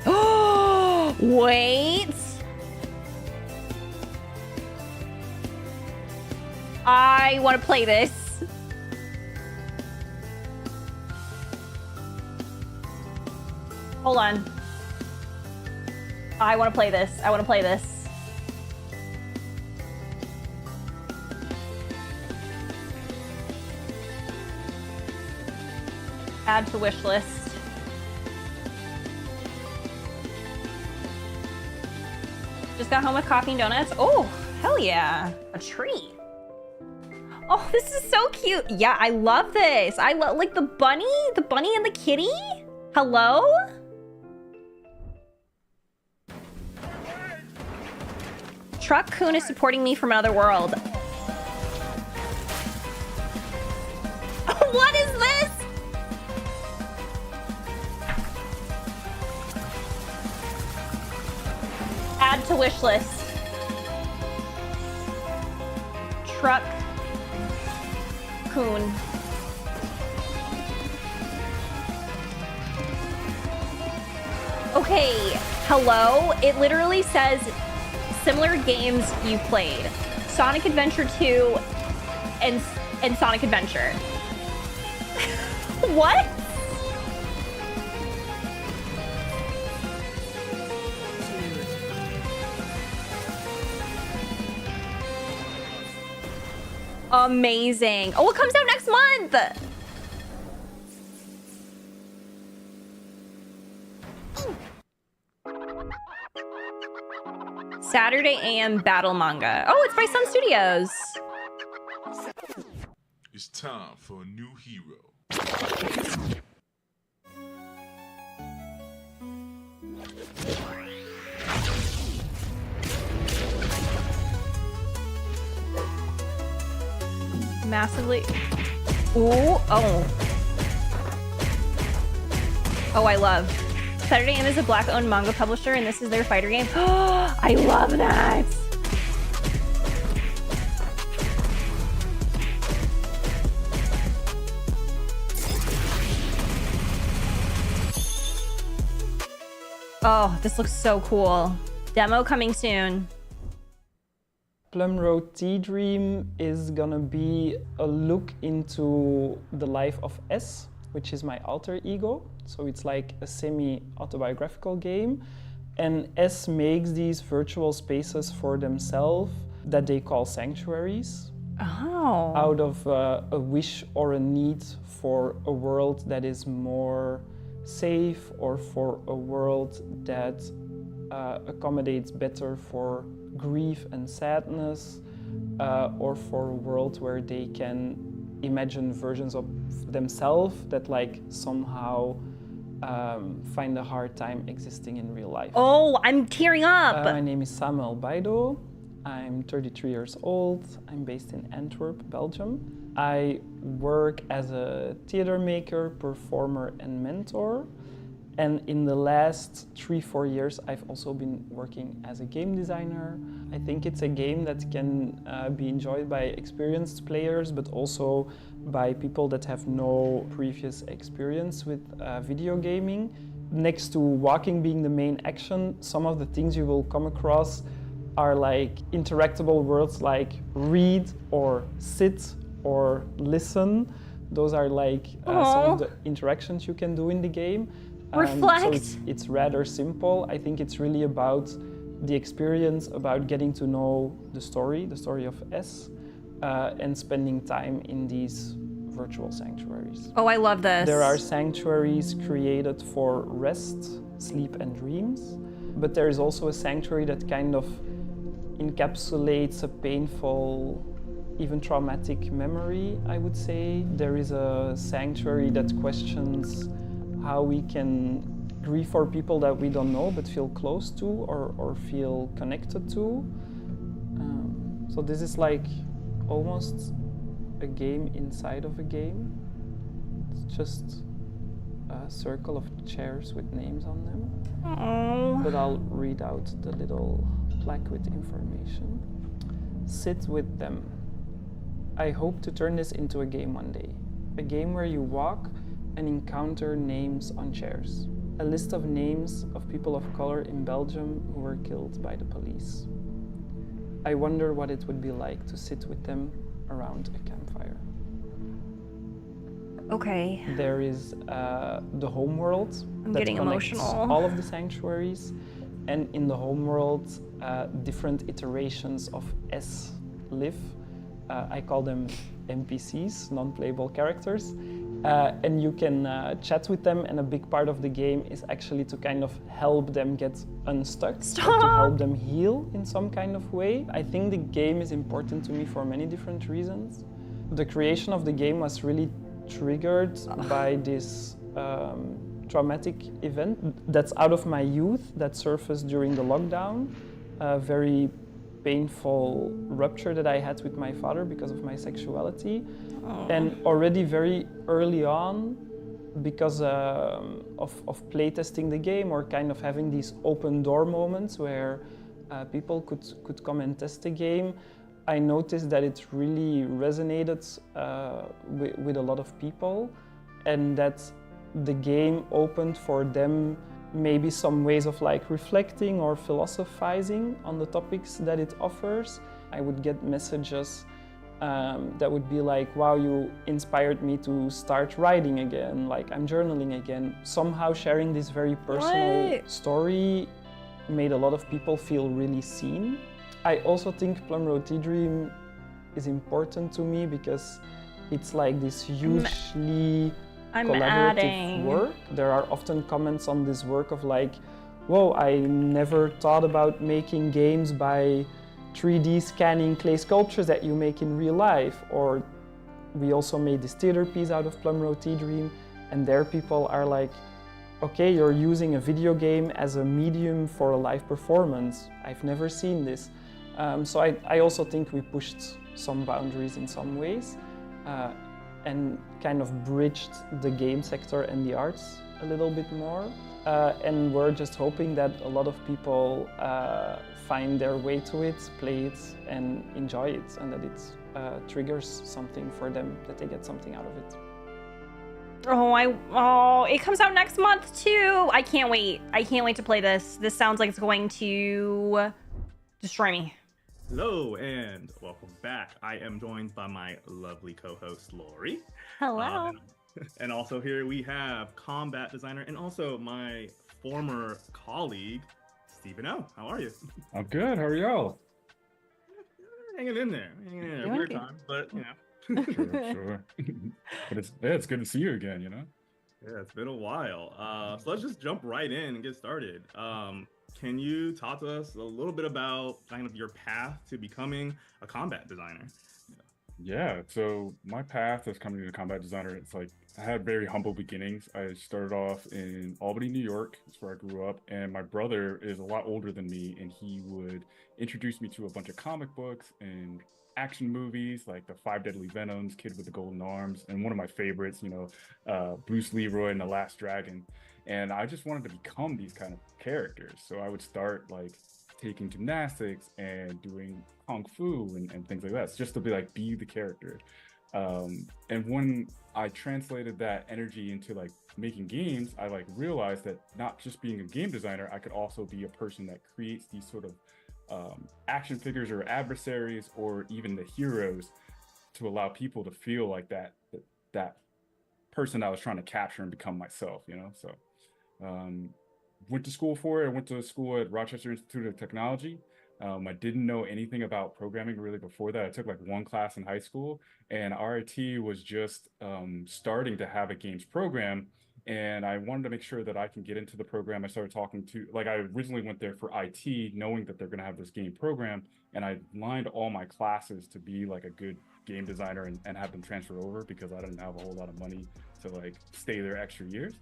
Oh, wait. I want to play this. Hold on. I want to play this. I want to play this. Add to wish list. Just got home with coffee and donuts. Oh, hell yeah. A treat. Oh, this is so cute. Yeah, I love this. I love, like, the bunny and the kitty. Hello? Truck Coon is supporting me from another world. What is this? Add to wish list. Truck Coon. Okay, hello? It literally says similar games you played. Sonic Adventure 2 and Sonic Adventure. What? Amazing. Oh, it comes out next month. Saturday AM Battle Manga. Oh, it's by Sun Studios. It's time for a new hero. Massively. Ooh, oh. Oh, I love. Saturday AM is a black-owned manga publisher, and this is their fighter game. Oh, I love that. Oh, this looks so cool. Demo coming soon. Plum Road Tea Dream is gonna be a look into the life of S, which is my alter ego. So it's like a semi-autobiographical game. And S makes these virtual spaces for themselves that they call sanctuaries. Oh. Out of a wish or a need for a world that is more safe, or for a world that accommodates better for grief and sadness, or for a world where they can imagine versions of themselves that like somehow find a hard time existing in real life. Oh, I'm tearing up. My name is Samuel Baido. I'm 33 years old. I'm based in Antwerp, Belgium. I work as a theater maker, performer, and mentor. And in the last 3-4 years, I've also been working as a game designer. I think it's a game that can be enjoyed by experienced players, but also by people that have no previous experience with video gaming. Next to walking being the main action, some of the things you will come across are like interactable words like read or sit or listen. Those are like some of the interactions you can do in the game. Reflect. So it's rather simple. I think it's really about the experience, about getting to know the story of S, and spending time in these virtual sanctuaries. Oh, I love this. There are sanctuaries created for rest, sleep, and dreams, but there is also a sanctuary that kind of encapsulates a painful, even traumatic memory, I would say. There is a sanctuary that questions how we can grieve for people that we don't know but feel close to or feel connected to. So this is like almost a game inside of a game. It's just a circle of chairs with names on them. Oh. But I'll read out the little plaque with information. Sit with them. I hope to turn this into a game one day. A game where you walk and encounter names on chairs. A list of names of people of color in Belgium who were killed by the police. I wonder what it would be like to sit with them around a campfire. Okay. There is the homeworld I'm that getting connects emotional. all of the sanctuaries, and in the homeworld, different iterations of S live. I call them NPCs, non-playable characters, and you can chat with them. And a big part of the game is actually to kind of help them get unstuck, or to help them heal in some kind of way. I think the game is important to me for many different reasons. The creation of the game was really triggered by this traumatic event that's out of my youth that surfaced during the lockdown. A very painful rupture that I had with my father because of my sexuality. And already very early on, because of playtesting the game or kind of having these open door moments where people could come and test the game, I noticed that it really resonated with a lot of people, and that the game opened for them maybe some ways of like reflecting or philosophizing on the topics that it offers. I would get messages that would be like, wow, you inspired me to start writing again, like I'm journaling again. Somehow sharing this very personal story made a lot of people feel really seen. I also think Plum Road Tea Dream is important to me because it's like this hugely collaborative work. There are often comments on this work of like, whoa, I never thought about making games by 3D scanning clay sculptures that you make in real life. Or we also made this theater piece out of Plum Road Tea Dream, and there people are like, okay, you're using a video game as a medium for a live performance. I've never seen this. So I also think we pushed some boundaries in some ways and kind of bridged the game sector and the arts a little bit more. And we're just hoping that a lot of people find their way to it, play it, and enjoy it, and that it triggers something for them, that they get something out of it. Oh, it comes out next month too. I can't wait. I can't wait to play this. This sounds like it's going to destroy me. Hello and welcome back. I am joined by my lovely co-host Lori. Hello. And also here we have combat designer and also my former colleague, Stephen O. How are you? I'm good. How are y'all? Hanging in there. Weird time, but you know. Sure. But it's good to see you again, you know? Yeah, it's been a while. So let's just jump right in and get started. Can you talk to us a little bit about kind of your path to becoming a combat designer? Yeah, so my path as coming to a combat designer, it's like I had very humble beginnings. I started off in Albany, New York. That's where I grew up. And my brother is a lot older than me, and he would introduce me to a bunch of comic books and action movies like the Five Deadly Venoms, Kid with the Golden Arms, and one of my favorites, Bruce Leroy and the Last Dragon. And I just wanted to become these kind of characters. So I would start like taking gymnastics and doing kung fu and things like that, just to be the character. And when I translated that energy into like making games, I like realized that not just being a game designer, I could also be a person that creates these sort of action figures or adversaries or even the heroes to allow people to feel like that person I was trying to capture and become myself, So went to school for it. I went to school at Rochester Institute of Technology. I didn't know anything about programming really before that. I took like one class in high school, and RIT was just starting to have a games program. And I wanted to make sure that I can get into the program. I started talking to, I originally went there for IT, knowing that they're going to have this game program. And I lined all my classes to be like a good game designer and have them transfer over because I didn't have a whole lot of money to like stay there extra years.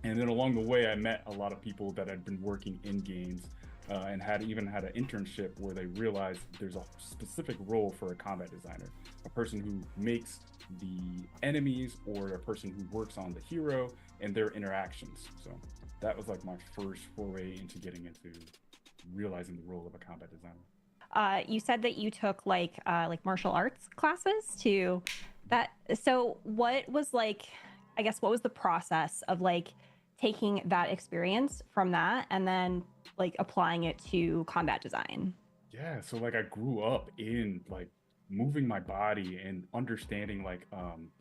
And then along the way, I met a lot of people that had been working in games and even had an internship where they realized there's a specific role for a combat designer, a person who makes the enemies or a person who works on the hero and their interactions. So that was like my first foray into getting into realizing the role of a combat designer. You said that you took like martial arts classes to that. So what was like, I guess, what was the process of like taking that experience from that and then like applying it to combat design? Yeah, so like I grew up in like moving my body and understanding like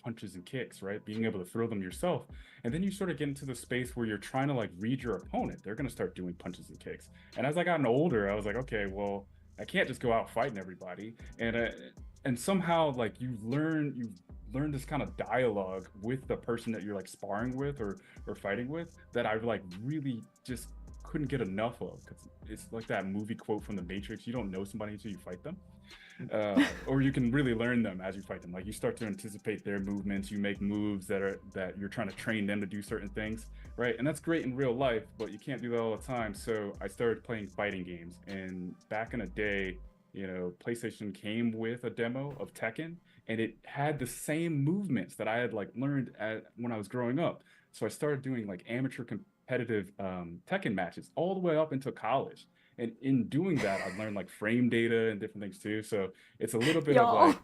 punches and kicks, right? Being able to throw them yourself. And then you sort of get into the space where you're trying to like read your opponent. They're going to start doing punches and kicks. And as I gotten older, I was like, okay, well, I can't just go out fighting everybody. And somehow like you learn this kind of dialogue with the person that you're like sparring with or fighting with that I like really just couldn't get enough of, because it's like that movie quote from The Matrix: you don't know somebody until you fight them. Or you can really learn them as you fight them. Like you start to anticipate their movements, you make moves that you're trying to train them to do certain things, right? And that's great in real life, but you can't do that all the time. So I started playing fighting games, and back in the day, you know, PlayStation came with a demo of Tekken, and it had the same movements that I had like learned when I was growing up. So I started doing like amateur competitive Tekken matches all the way up into college. And in doing that, I learned like frame data and different things too. So it's a little bit of like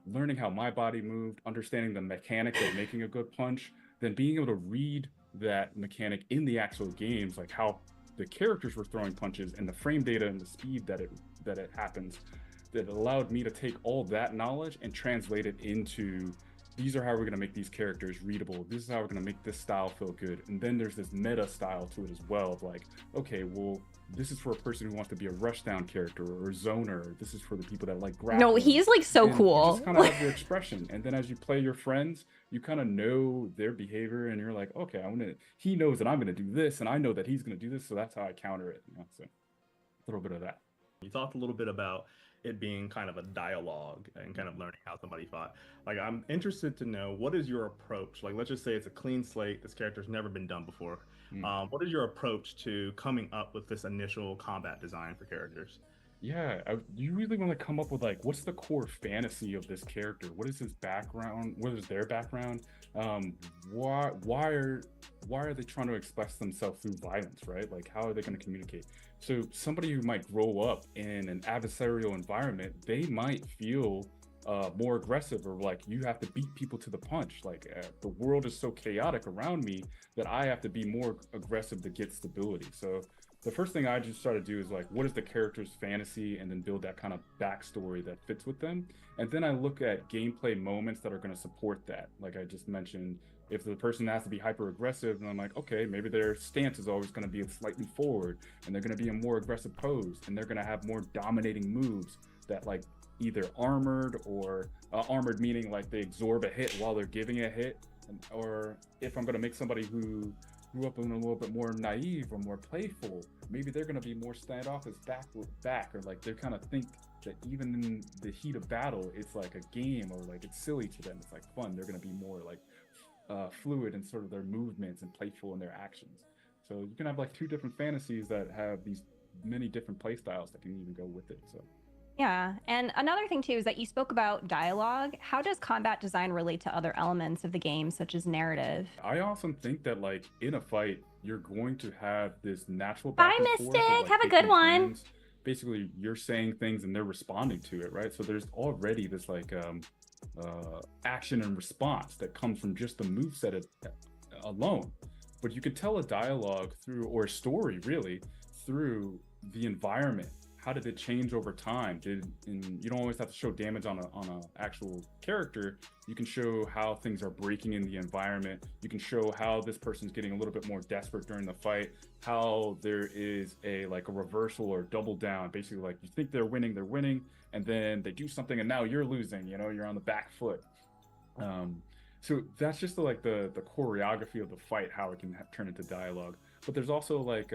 learning how my body moved, understanding the mechanic of making a good punch, then being able to read that mechanic in the actual games, like how the characters were throwing punches and the frame data and the speed that it happens, that allowed me to take all that knowledge and translate it into, these are how we're going to make these characters readable. This is how we're going to make this style feel good. And then there's this meta style to it as well of like, okay, well, this is for a person who wants to be a rushdown character or a zoner. This is for the people that like grappling. No, he's like so and cool. You just kind of have your expression. And then as you play your friends, you kind of know their behavior and you're like, okay, he knows that I'm going to do this and I know that he's going to do this. So that's how I counter it. You know? So a little bit of that. You talked a little bit about it being kind of a dialogue and kind of learning how somebody fought. Like, I'm interested to know, what is your approach? Like, let's just say it's a clean slate. This character's never been done before. What is your approach to coming up with this initial combat design for characters? Yeah, you really want to come up with like, what's the core fantasy of this character? What is his background? What is their background? Why are they trying to express themselves through violence, right? Like, how are they going to communicate? So somebody who might grow up in an adversarial environment, they might feel more aggressive, or like, you have to beat people to the punch. Like the world is so chaotic around me that I have to be more aggressive to get stability. So the first thing I just try to do is like, what is the character's fantasy, and then build that kind of backstory that fits with them. And then I look at gameplay moments that are going to support that. Like I just mentioned, if the person has to be hyper aggressive, then I'm like, okay, maybe their stance is always going to be slightly forward, and they're going to be a more aggressive pose, and they're going to have more dominating moves that like either armored, or armored meaning like they absorb a hit while they're giving a hit. Or if I'm going to make somebody who grew up in a little bit more naive or more playful, maybe they're going to be more standoffish back, or like they kind of think that even in the heat of battle, it's like a game, or like it's silly to them. It's like fun. They're going to be more like fluid in sort of their movements and playful in their actions. So you can have like two different fantasies that have these many different play styles that can even go with it. So yeah, and another thing too is that you spoke about dialogue. How does combat design relate to other elements of the game, such as narrative? I often think that like in a fight, you're going to have this natural Bye, back and Mystic. forth of, like, Have a good taking one. turns. Basically, you're saying things and they're responding to it, right? So there's already this like action and response that comes from just the moveset alone. But you could tell a dialogue through, or a story really, through the environment. How did it change over time? And you don't always have to show damage on a actual character. You can show how things are breaking in the environment. You can show how this person's getting a little bit more desperate during the fight, how there is a reversal or double down. Basically, like, you think they're winning, and then they do something and now you're losing, you're on the back foot. So that's just the choreography of the fight, how it can turn into dialogue. But there's also like,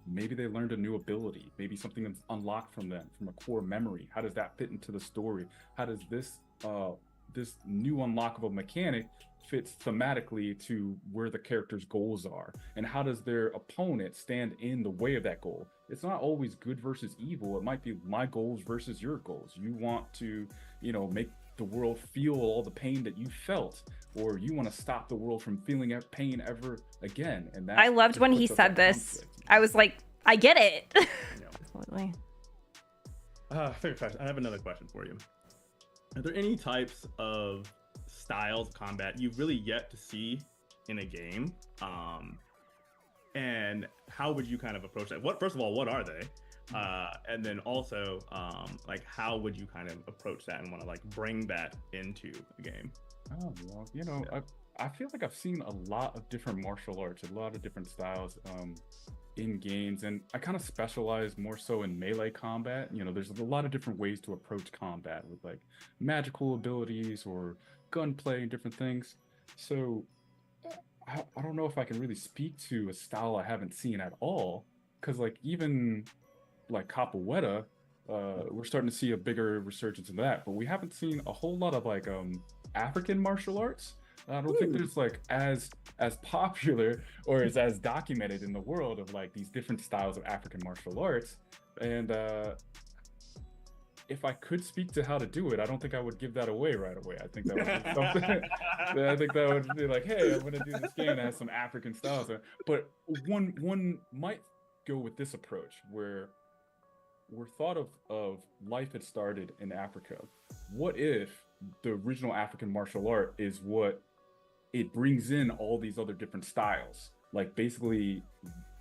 maybe they learned a new ability, maybe something that's unlocked from them, from a core memory. How does that fit into the story? How does this this new unlockable mechanic fits thematically to where the character's goals are, and how does their opponent stand in the way of that goal. It's not always good versus evil. It might be my goals versus your goals. You want to, you know, make the world feel all the pain that you felt, or you want to stop the world from feeling pain ever again. And that I loved when he said this. I was like, I get it. Absolutely. I have another question for you. Are there any types of styles of combat you've really yet to see in a game? And how would you kind of approach that? First of all, what are they? And then also, like, how would you kind of approach that and want to like bring that into the game? Oh, well, you know, yeah. I feel like I've seen a lot of different martial arts, a lot of different styles in games, and I kind of specialize more so in melee combat. You know, there's a lot of different ways to approach combat with like magical abilities or gunplay and different things. So I don't know if I can really speak to a style I haven't seen at all, because like even like capoeira, we're starting to see a bigger resurgence in that, but we haven't seen a whole lot of like African martial arts. I don't think there's like as popular or is as documented in the world of like these different styles of African martial arts. And if I could speak to how to do it, I don't think I would give that away right away. I think that would be something. I think that would be like, hey, I'm going to do this game that has some African styles. But one might go with this approach where we're thought of life had started in Africa. What if the original African martial art is what it brings in all these other different styles? Like basically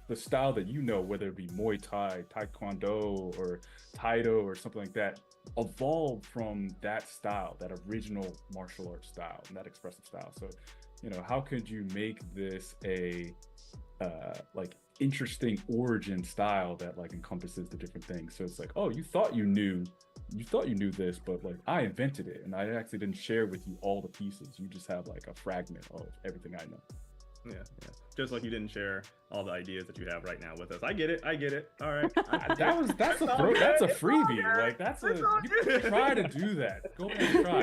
the style that, you know, whether it be Muay Thai, Taekwondo, or Taido or something like that, evolved from that style, that original martial arts style and that expressive style. So, you know, how could you make this a like interesting origin style that like encompasses the different things? So it's like, oh, you thought you knew this, but like I invented it and I actually didn't share with you all the pieces. You just have like a fragment of everything I know. Yeah. Just like you didn't share all the ideas that you have right now with us. I get it. All right. That's a freebie. Like you can try to do that. Go ahead and try.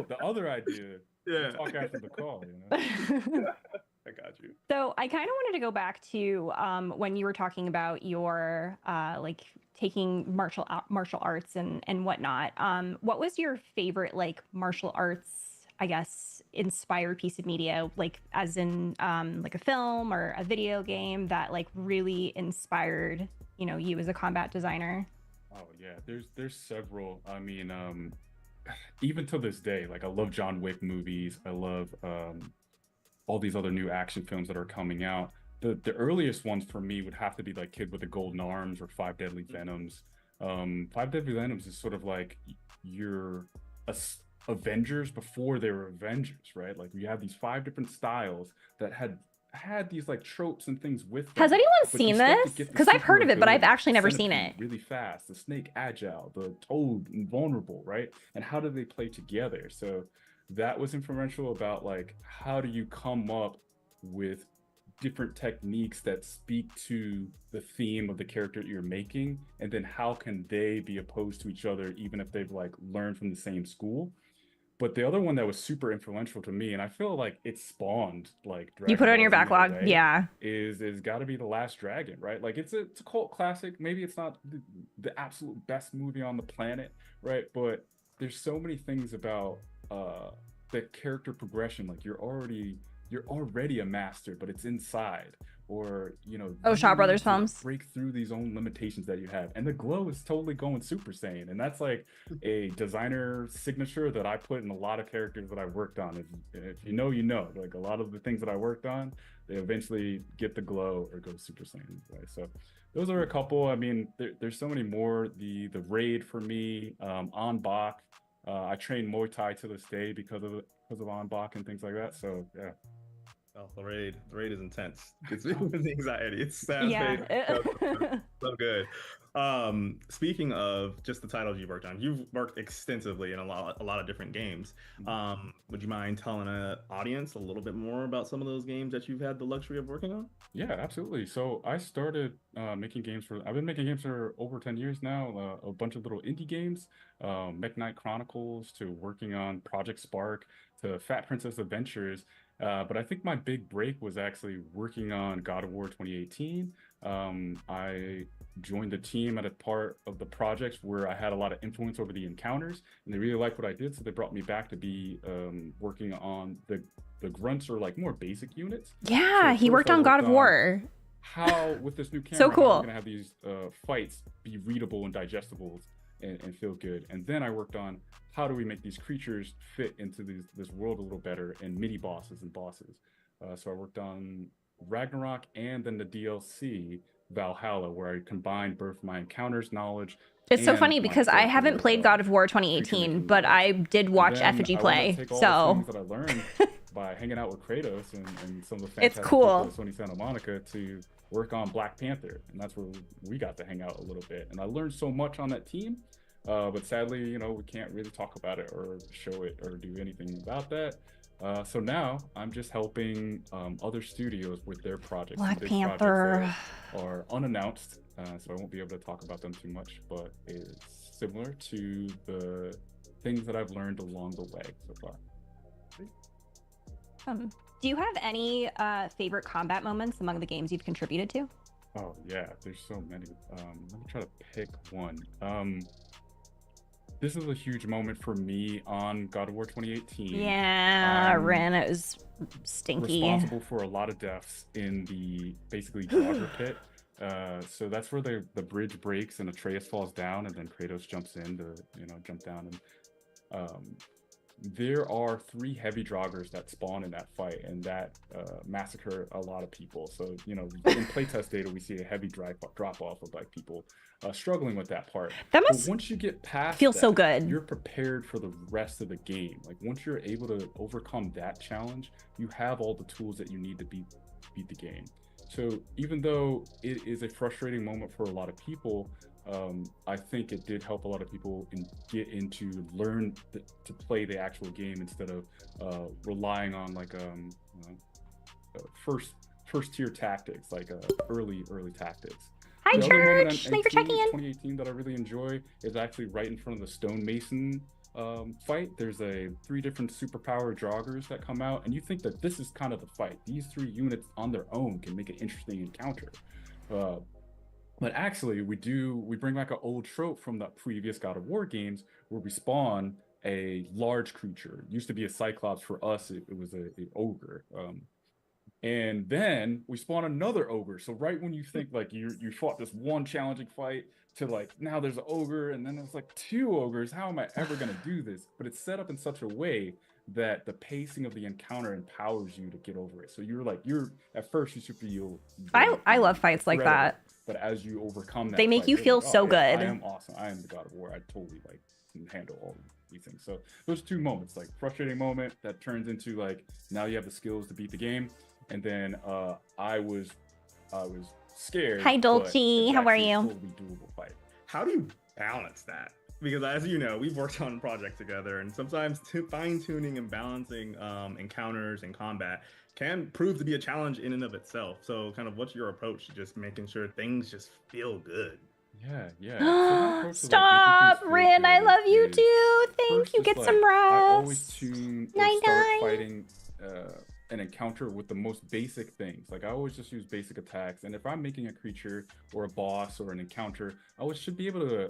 The other idea. Yeah. Talk after the call. You know. I got you. So I kind of wanted to go back to when you were talking about your like taking martial arts and whatnot. What was your favorite like martial arts, I guess, inspired piece of media, like as in like a film or a video game that like really inspired, you know, you as a combat designer? Oh yeah, there's several. I mean, even to this day, like I love John Wick movies. I love all these other new action films that are coming out. The earliest ones for me would have to be like Kid with the Golden Arms or Five Deadly Venoms. Five Deadly Venoms is sort of like your Avengers before they were Avengers, right? Like you have these 5 different styles that had these like tropes and things with them. Has anyone seen this? Because I've heard of it, but I've actually never seen it. Really fast, the Snake agile, the Toad invulnerable, right? And how do they play together? So that was influential about like how do you come up with different techniques that speak to the theme of the character that you're making, and then how can they be opposed to each other even if they've like learned from the same school. But the other one that was super influential to me, and I feel like it spawned like Dragon, you put it on your backlog, yeah, is got to be The Last Dragon, right? Like it's a cult classic. Maybe it's not the absolute best movie on the planet, right? But there's so many things about the character progression. Like you're already a master, but it's inside, or you know, Shaw Brothers films break through these own limitations that you have. And the glow is totally going Super Saiyan, and that's like a designer signature that I put in a lot of characters that I worked on. If you know, you know, like a lot of the things that I worked on, they eventually get the glow or go Super Saiyan, right? So those are a couple. I mean, there's so many more. The Raid for me, On Bak. I train Muay Thai to this day because of On Bak and things like that. So yeah. Oh, the raid is intense. It's with anxiety. It's sad. Yeah. So good. Speaking of just the titles you've worked on, you've worked extensively in a lot of different games. Would you mind telling an audience a little bit more about some of those games that you've had the luxury of working on? Yeah, absolutely. So I started making games I've been making games for over 10 years now, a bunch of little indie games, Mech Knight Chronicles to working on Project Spark to Fat Princess Adventures. But I think my big break was actually working on God of War 2018. I joined the team at a part of the projects where I had a lot of influence over the encounters, and they really liked what I did, so they brought me back to be working on the grunts or like more basic units. Yeah, So he first worked I on God of War. How with this new camera, So how cool. we're gonna have these fights be readable and digestible and feel good. And then I worked on how do we make these creatures fit into this world a little better, and mini bosses and bosses. So I worked on Ragnarok and then the DLC Valhalla, where I combined both my encounters knowledge. It's so and funny my because I haven't character, played God of War creature 2018, making but knowledge. I did watch Then FFG I play. wanted to take all the So things that I learned by hanging out with Kratos and some of the It's fantastic cool. people at Sony Santa Monica to work on Black Panther, and that's where we got to hang out a little bit. And I learned so much on that team, but sadly, we can't really talk about it or show it or do anything about that. So now I'm just helping other studios with their projects. Black big Panther projects that are unannounced, so I won't be able to talk about them too much, but it's similar to the things that I've learned along the way so far. do you have any favorite combat moments among the games you've contributed to? Oh yeah, there's so many. Let me try to pick one. This is a huge moment for me on God of War 2018. Yeah, Ren, it was stinky. Responsible for a lot of deaths in the basically Jogger pit. So that's where the bridge breaks and Atreus falls down, and then Kratos jumps in to jump down. And there are 3 heavy Joggers that spawn in that fight, and that massacre a lot of people. So in playtest data, we see a heavy drop off of like people struggling with that part. That must but once you get past feel that, so good. You're prepared for the rest of the game. Like once you're able to overcome that challenge, you have all the tools that you need to beat the game. So even though it is a frustrating moment for a lot of people, I think it did help a lot of people get into learn to play the actual game instead of relying on like first tier tactics, like early tactics. Hi, The other moment Church. on Thanks for checking in. 2018 that I really enjoy is actually right in front of the stonemason fight. There's 3 different superpower joggers that come out, and you think that this is kind of the fight. These 3 units on their own can make an interesting encounter. But actually, we bring back an old trope from the previous God of War games where we spawn a large creature. It used to be a Cyclops. For us, it was an ogre. And then we spawn another ogre. So right when you think like you fought this one challenging fight to like now there's an ogre, and then there's like 2 ogres. How am I ever gonna do this? But it's set up in such a way that the pacing of the encounter empowers you to get over it. So you're at first you feel I love fights like that. But as you overcome that, They make fight, you you're feel like, so yeah, good. I am awesome. I am the God of War. I totally can handle all these things. So those 2 moments, like frustrating moment that turns into like now you have the skills to beat the game, and then I was scared. Hi, but Dolce. it's How are actually a you? totally doable fight. How do you balance that? Because as you know, we've worked on projects together, and sometimes fine-tuning and balancing encounters and combat can prove to be a challenge in and of itself. So kind of what's your approach to just making sure things just feel good? Yeah. So my approach to, Stop, making things feel Rin. I good love you is too. Thank first you. just, Get some I always rest. tune or Night start night. fighting an encounter with the most basic things. Like I always just use basic attacks, and if I'm making a creature or a boss or an encounter, I should be able to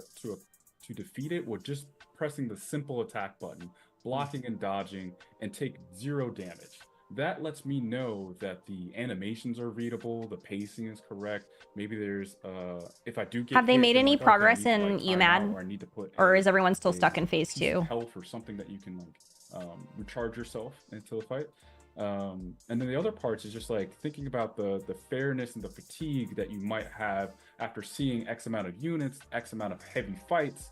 defeat it with just pressing the simple attack button, blocking and dodging, and take 0 damage. That lets me know that the animations are readable, the pacing is correct. Maybe there's if I do get Have they hit, made then any like, okay, I progress need to, in like, time out, UMAD? or I need to put Or is everyone still a stuck in phase piece of 2? health or something that you can like recharge yourself into the fight. And then the other parts is just like thinking about the fairness and the fatigue that you might have after seeing X amount of units, X amount of heavy fights,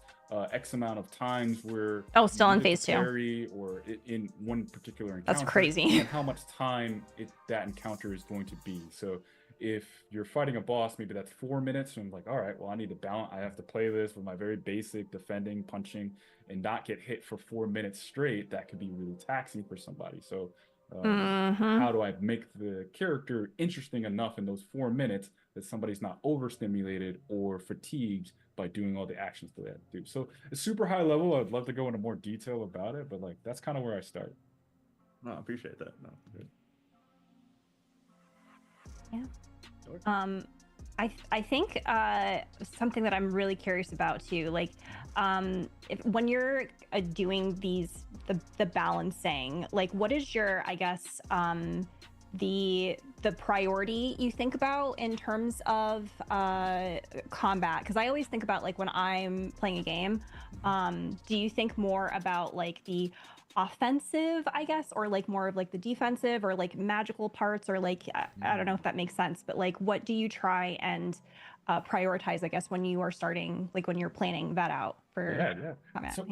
X amount of times where still you in get phase to 2. parry or in one particular encounter. That's crazy. And how much time that encounter is going to be. So if you're fighting a boss, maybe that's 4 minutes, and I'm like, all right, well, I need to balance. I have to play this with my very basic defending, punching, and not get hit for 4 minutes straight. That could be really taxing for somebody. So how do I make the character interesting enough in those 4 minutes that somebody's not overstimulated or fatigued by doing all the actions that they have to do? So it's super high level. I'd love to go into more detail about it, but like that's kind of where I start. No, I appreciate that. No, good. Yeah. I think something that I'm really curious about too, like when you're doing the balancing, like what is your, I guess, the priority you think about in terms of combat? Because I always think about, like, when I'm playing a game, do you think more about like the offensive, I guess, or like more of like the defensive, or like magical parts, or like I don't know if that makes sense, but like what do you try and prioritize, I guess, when you are starting, like when you're planning that out for combat? So,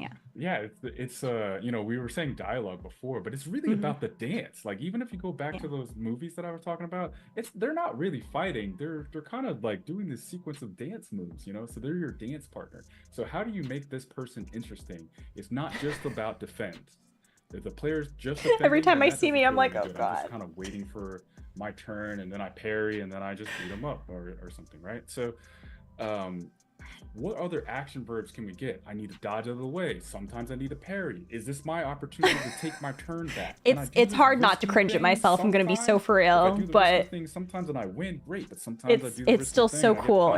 it's you know, we were saying dialogue before, but it's really about the dance. Like, even if you go back to those movies that I was talking about, they're not really fighting, they're kind of like doing this sequence of dance moves, you know, so they're your dance partner. So how do you make this person interesting? It's not just about defense. If the player's just every time I see me, I'm like, oh god, I'm just kind of waiting for my turn, and then I parry, and then I just beat them up or something, right? So what other action verbs can we get? I need to dodge out of the way. Sometimes I need to parry. Is this my opportunity to take my turn back? It's hard not to cringe at myself. I'm gonna be so for real, but sometimes when I win, great, but sometimes it's still so cool.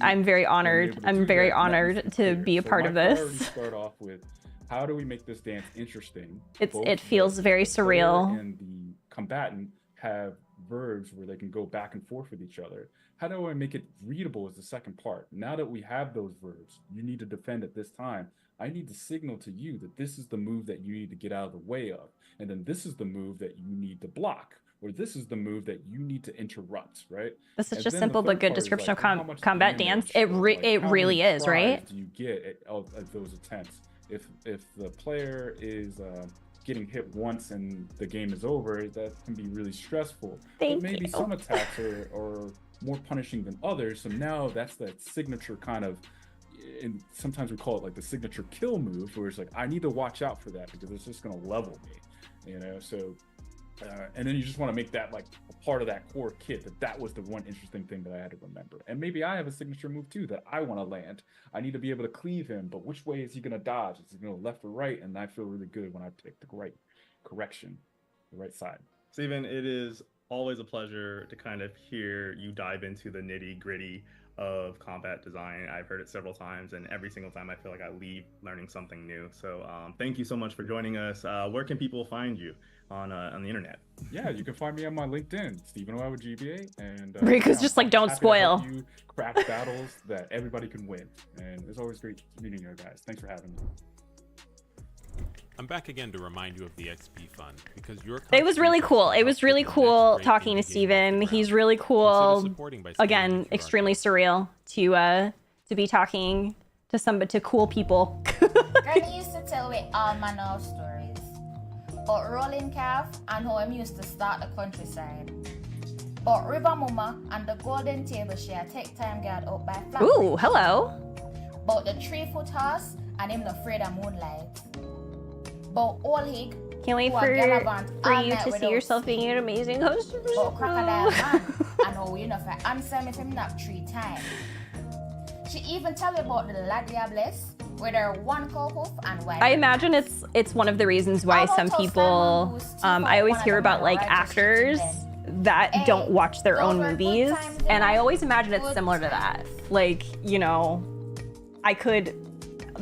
I'm very honored. I'm very honored to be a part of this. Start off with, how do we make this dance interesting? It feels very surreal. And the combatant have verbs where they can go back and forth with each other. How do I make it readable is the second part. Now that we have those verbs, you need to defend at this time. I need to signal to you that this is the move that you need to get out of the way of. And then this is the move that you need to block. Or this is the move that you need to interrupt, right? That's such a simple but good description of combat dance. It really is, right? Do you get at those attempts? If the player is getting hit once and the game is over, that can be really stressful. But maybe some attacks are more punishing than others. So now that's that signature kind of, and sometimes we call it like the signature kill move, where it's like, I need to watch out for that because it's just going to level me, you know? So, and then you just want to make that like a part of that core kit, that was the one interesting thing that I had to remember. And maybe I have a signature move too that I want to land. I need to be able to cleave him, but which way is he going to dodge? Is he going to left or right? And I feel really good when I pick the right correction, the right side. Steven, it is always a pleasure to kind of hear you dive into the nitty gritty of combat design. I've heard it several times, and every single time I feel like I leave learning something new. So thank you so much for joining us. Where can people find you on the internet? Yeah, you can find me on my LinkedIn, Stephen O with GBA, and Rika's just like, don't spoil. You craft battles that everybody can win, and it's always great meeting you guys. Thanks for having me. I'm back again to remind you of the XP Fund, because it was really cool. It was really cool talking to Steven. He's really cool. Again, extremely surreal to be talking to cool people. Granny used to tell me all manner of stories about rolling calf and how I'm used to start the countryside. About River Mama and the golden table she had take time guard out by flat. Ooh, hello. About the 3-foot horse and him not afraid of moonlight. About Old Hig. Can't wait for you to see yourself being an amazing host. About Crocodile Man and how you know if I answer me if him not 3 times. She even tell me about the La Diablesse, where there are 1 cow hoof and white. I imagine it's one of the reasons why some people, I always hear about like actors that don't watch their own movies, and I always imagine it's similar to that. Like, you know,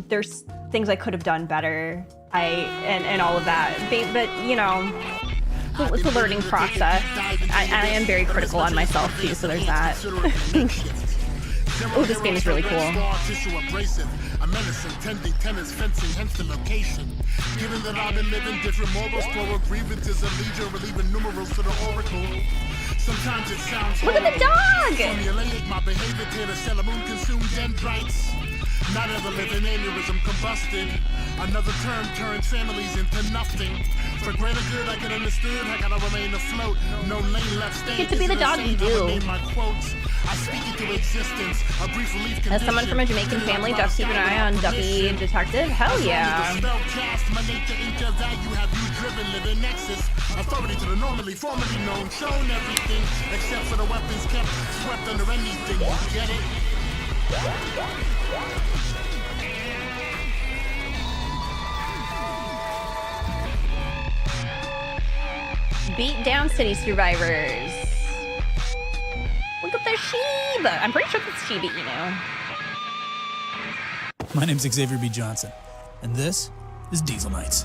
there's things I could have done better. And all of that, but you know, it's a learning process. I am very critical on myself too, so there's that. Oh, this game is really cool. A menace intending tenants fencing, hence the location. Given that I've been living different morals, plural grievances of leisure, relieving numerals to the oracle. Sometimes it sounds look at the dog! Formulaic, my behavior to the Sailor Moon consumed dendrites. Not as a living aneurysm combusted. Another term turns families into nothing. For greater good, I get understood. I gotta remain afloat. No lane left standing. Get to be the dog you do. My quotes. I speak into existence. A brief relief condition. As someone from a Jamaican family, Duck, keep an eye on Ducky Detective. Hell yeah. My nature into value have you driven, live in nexus. Authority to the normally, formerly known, shown everything except for the weapons kept swept under anything. You get it? Beat down city survivors. Look at the sheep. I'm pretty sure that's sheep, you know. My name's Xavier B. Johnson, and this is Diesel Nights.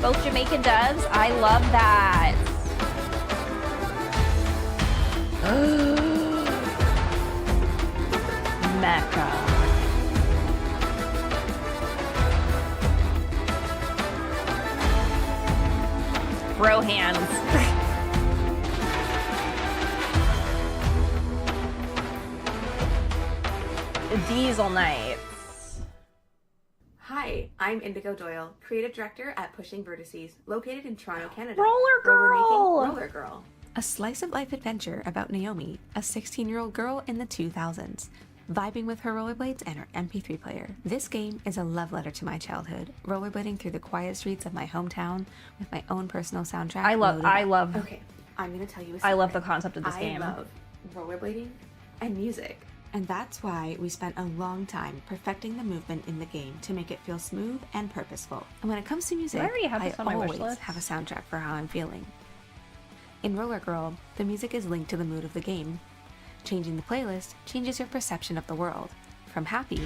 Both Jamaican devs. I love that. Mecca. Bro hands. Diesel Nights. Hi, I'm Indigo Doyle, creative director at Pushing Vertices, located in Toronto, Canada. Roller where we're making Girl! Roller Girl, a slice of life adventure about Naomi, a 16-year-old girl in the 2000s, vibing with her rollerblades and her MP3 player. This game is a love letter to my childhood, rollerblading through the quiet streets of my hometown with my own personal soundtrack. I love. Okay, I'm gonna tell you a secret. I love the concept of this game. I love rollerblading and music. And that's why we spent a long time perfecting the movement in the game to make it feel smooth and purposeful. And when it comes to music, I already have this on my wish always list. have a soundtrack for how I'm feeling. In Roller Girl, the music is linked to the mood of the game. Changing the playlist changes your perception of the world, from happy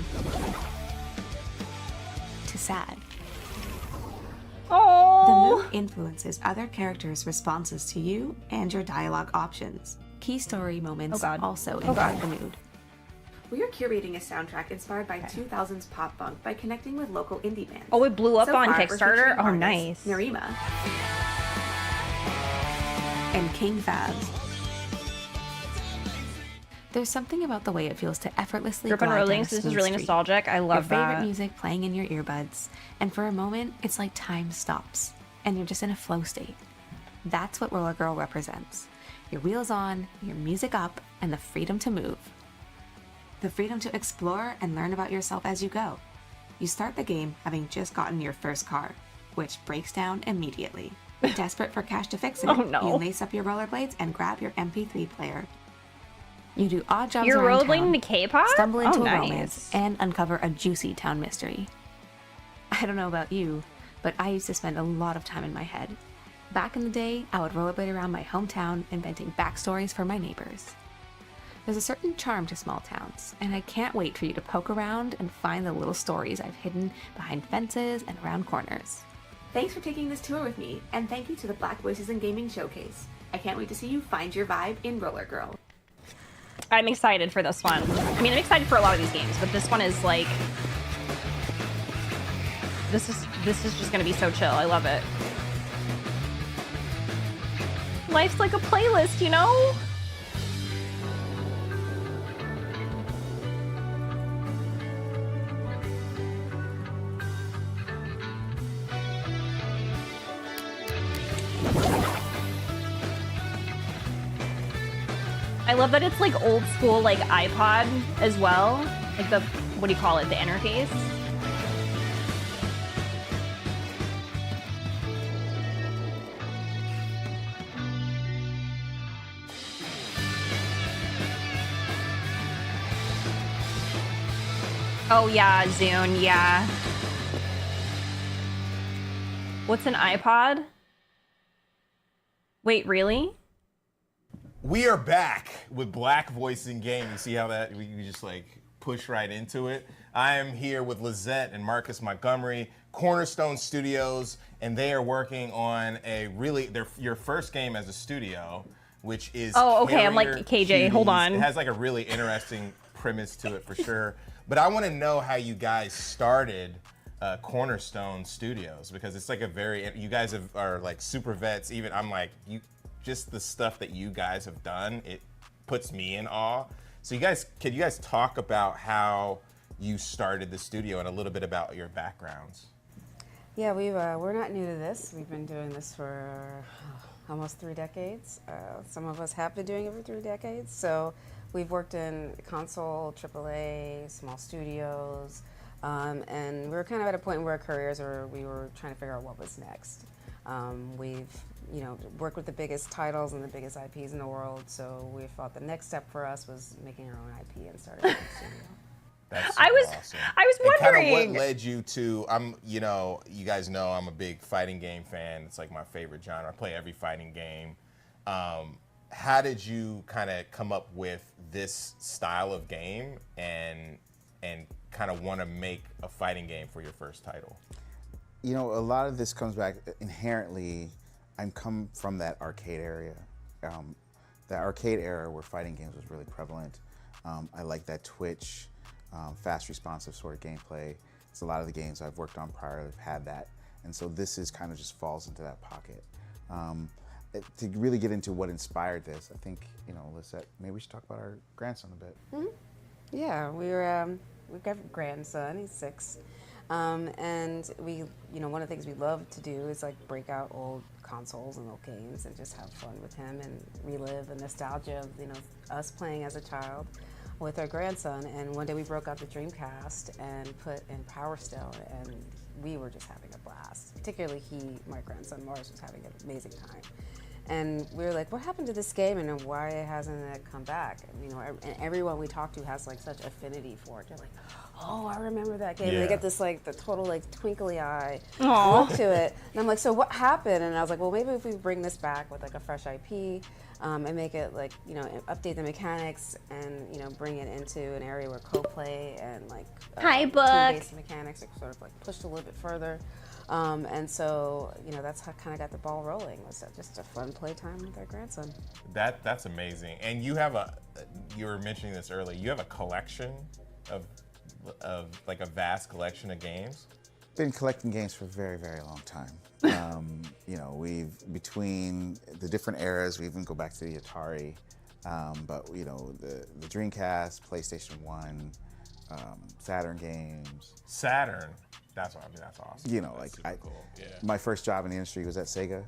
to sad. Oh! The mood influences other characters' responses to you and your dialogue options. Key story moments also impact the mood. We are curating a soundtrack inspired by 2000s pop punk by connecting with local indie bands. Oh, it blew up So on far, we're Kickstarter? featuring Oh, artists nice. Narima and King Fabs. There's something about the way it feels to effortlessly Grip on glide down Rollings, a this is smooth really street. nostalgic. I love Your favorite that. music playing in your earbuds, and for a moment, it's like time stops, and you're just in a flow state. That's what Roller Girl represents. Your wheels on, your music up, and the freedom to move. The freedom to explore and learn about yourself as you go. You start the game having just gotten your first car, which breaks down immediately. Desperate for cash to fix it, Oh, no. you lace up your rollerblades and grab your MP3 player. You do odd jobs You're around rollerblading town, to K-pop? stumble into Oh, a nice. romance, and uncover a juicy town mystery. I don't know about you, but I used to spend a lot of time in my head. Back in the day, I would rollerblade around my hometown, inventing backstories for my neighbors. There's a certain charm to small towns, and I can't wait for you to poke around and find the little stories I've hidden behind fences and around corners. Thanks for taking this tour with me, and thank you to the Black Voices in Gaming Showcase. I can't wait to see you find your vibe in Roller Girl. I'm excited for this one. I mean, I'm excited for a lot of these games, but this one is like... This is just gonna be so chill. I love it. Life's like a playlist, you know? I love that it's like old school, like iPod as well. Like the, what do you call it? The interface. Oh yeah, Zune, yeah. What's an iPod? Wait, really? We are back with Black Voice in Game. You see how that we just like push right into it. I am here with Lizette and Marcus Montgomery, Cornerstone Studios, and they are working on a really your first game as a studio, which is Oh, okay, I'm like, Carrier KJ, hold Cuties. on. It has like a really interesting premise to it for sure. But I want to know how you guys started Cornerstone Studios, because it's like a very, you guys are like super vets. Even I'm like, just the stuff that you guys have done, it puts me in awe. So can you guys talk about how you started the studio and a little bit about your backgrounds? Yeah, we're not new to this. We've been doing this for almost 3 decades. Some of us have been doing it for 3 decades. So we've worked in console, AAA, small studios, and we were kind of at a point in our careers where we were trying to figure out what was next. We've worked with the biggest titles and the biggest IPs in the world, so we thought the next step for us was making our own IP and starting our own studio. That's I was awesome. I was wondering. And kind of what led you to? You guys know I'm a big fighting game fan. It's like my favorite genre. I play every fighting game. How did you kind of come up with this style of game and kind of want to make a fighting game for your first title? You know, a lot of this comes back inherently. I'm come from that arcade area, that arcade era where fighting games was really prevalent. I like that twitch, fast responsive sort of gameplay. It's a lot of the games I've worked on prior have had that, and so this is kind of just falls into that pocket. To really get into what inspired this, I think, Lisette, maybe we should talk about our grandson a bit. Mm-hmm. Yeah, we've got a grandson. He's 6. And we, one of the things we love to do is like break out old consoles and old games and just have fun with him and relive the nostalgia of, us playing as a child with our grandson. And one day we broke out the Dreamcast and put in Power Stone, and we were just having a blast. Particularly my grandson Morris, was having an amazing time. And we were like, what happened to this game and why hasn't it come back? And, and everyone we talk to has like such affinity for it. They're like, oh, I remember that game. Yeah. And they get this like the total like twinkly eye Aw. look to it. And I'm like, so what happened? And I was like, well, maybe if we bring this back with like a fresh IP and make it like, update the mechanics and, bring it into an area where co-play and like Hi, Book. team-based mechanics are sort of like pushed a little bit further. And so, that's how kind of got the ball rolling. Was just a fun playtime with our grandson. That's amazing. And you were mentioning this earlier, you have a collection of like a vast collection of games? Been collecting games for a very, very long time. We've, between the different eras, we even go back to the Atari, but the Dreamcast, PlayStation 1, Saturn games. Saturn? That's awesome. My first job in the industry was at Sega.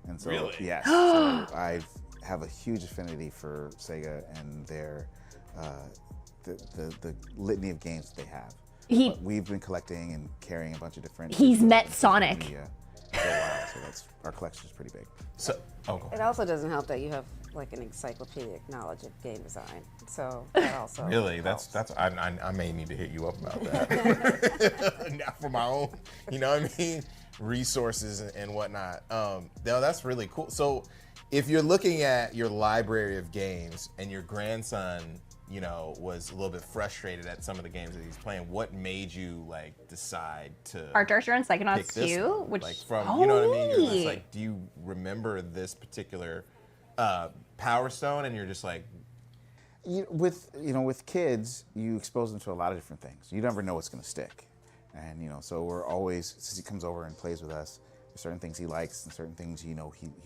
And so, Really? Yes. So I have a huge affinity for Sega and their, the litany of games that they have. But we've been collecting and carrying a bunch of different. He's met Sonic. Media for a while, so our collection is pretty big. So, It also doesn't help that you have like an encyclopedic knowledge of game design. So that also Really? helps. I may need to hit you up about that. Not for my own, resources and whatnot. No, that's really cool. So if you're looking at your library of games and your grandson, was a little bit frustrated at some of the games that he's playing, what made you decide to Art Director and pick Psychonauts this 2, one? which You know what I mean? You're just Holy. like, do you remember this particular Power Stone? And you're just like, with kids, you expose them to a lot of different things. You never know what's going to stick, and so we're always, since he comes over and plays with us, there's certain things he likes and certain things he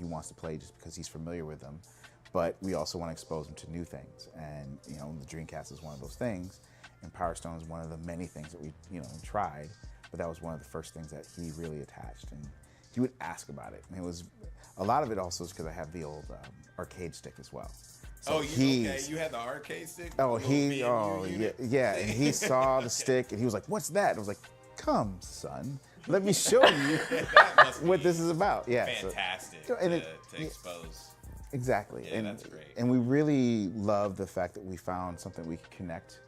wants to play just because he's familiar with them. But we also want to expose him to new things, and the Dreamcast is one of those things, and Power Stone is one of the many things that we tried. But that was one of the first things that he really attached, and he would ask about it. And it was a lot of it also is because I have the old arcade stick as well. So you had the arcade stick? Yeah, and he saw the stick and he was like, "What's that?" And I was like, "Come, son, let me show you what this is about." Yeah, fantastic to expose. Exactly, Yeah, and that's great. And we really love the fact that we found something we could connect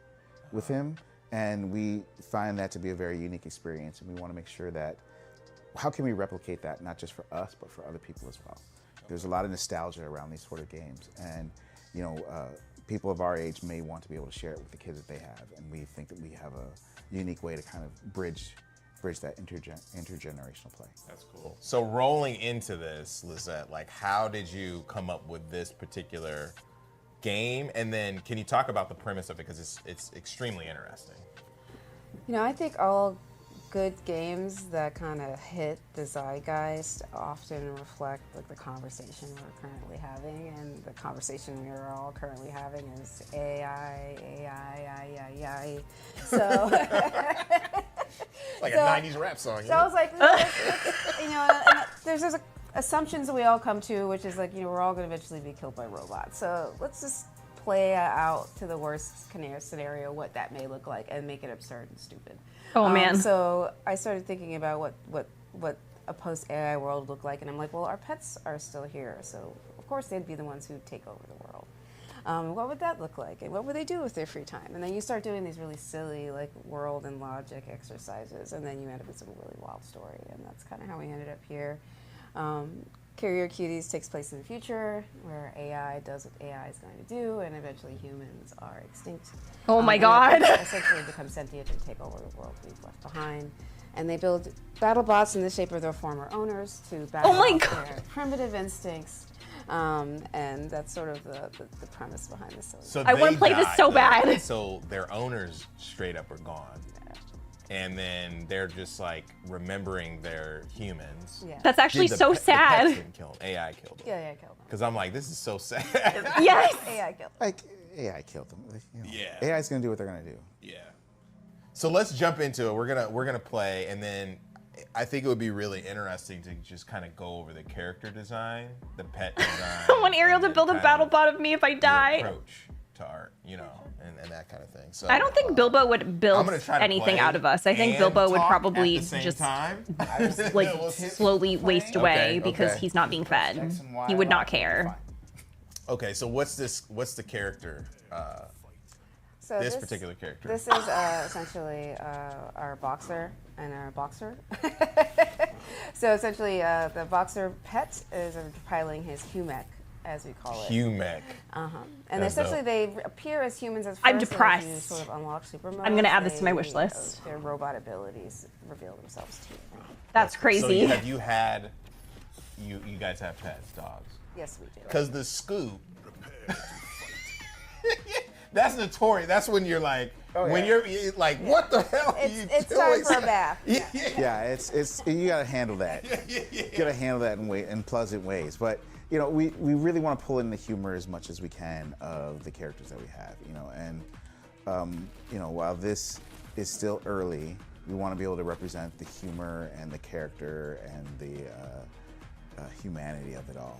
with him, and we find that to be a very unique experience, and we want to make sure that how can we replicate that not just for us but for other people as well. There's a lot of nostalgia around these sort of games, and people of our age may want to be able to share it with the kids that they have, and we think that we have a unique way to kind of bridge that intergenerational play. That's cool. So rolling into this, Lisette, how did you come up with this particular game? And then can you talk about the premise of it, because it's extremely interesting. I think all good games that kind of hit the zeitgeist often reflect like the conversation we're currently having, and the conversation we're all currently having is AI. So like a 90s rap song. So I was like, you know, and there's assumptions that we all come to, which is like, you know, we're all going to eventually be killed by robots. So let's just play out to the worst scenario what that may look like and make it absurd and stupid. Oh man. So I started thinking about what a post-AI world would look like, and I'm like, well, our pets are still here, so of course they'd be the ones who take over the world. What would that look like, and what would they do with their free time? And then you start doing these really silly like world and logic exercises, and then you end up with some really wild story, and that's kind of how we ended up here. Carrier Cuties takes place in the future, where AI does what AI is going to do, and eventually humans are extinct. Oh my god! Essentially become sentient and take over the world we've left behind. And they build battle bots in the shape of their former owners to battle their primitive instincts. And that's sort of the premise behind this. So I want to play this so bad. So their owners straight up are gone. And then they're just like remembering their humans. Yeah. That's actually so sad. The pets didn't kill them. AI killed them. Yeah, AI killed them. Because I'm like, this is so sad. Yes. AI killed them. Like AI killed them. You know, Yeah. AI's gonna do what they're gonna do. Yeah. So let's jump into it. We're gonna play, and then I think it would be really interesting to just kind of go over the character design, the pet design. I want Ariel to build a battle bot of me if I die. Approach to art, you know, and that kind of thing. So I don't think Bilbo would build anything out of us. I think Bilbo would probably just like slowly waste away because he's not being fed. He would not care. Okay, so what's the character? So this particular character. This is essentially our boxer and our boxer. So essentially, the boxer pet is piloting his humek, as we call it. Humek. And essentially, they appear as humans at first. I'm depressed. As you sort of unlock super modes. I'm gonna add this to my wish list. Their robot abilities reveal themselves to you. That's crazy. So have you had? You guys have pets, dogs? Yes, we do. Because the scoop. That's notorious. That's when you're like, when you're like, what the hell are you doing? It's time for a bath. Yeah, it's you gotta handle that. You gotta handle that in pleasant ways. But you know, we really want to pull in the humor as much as we can of the characters that we have. You know, and you know, while this is still early, we want to be able to represent the humor and the character and the humanity of it all.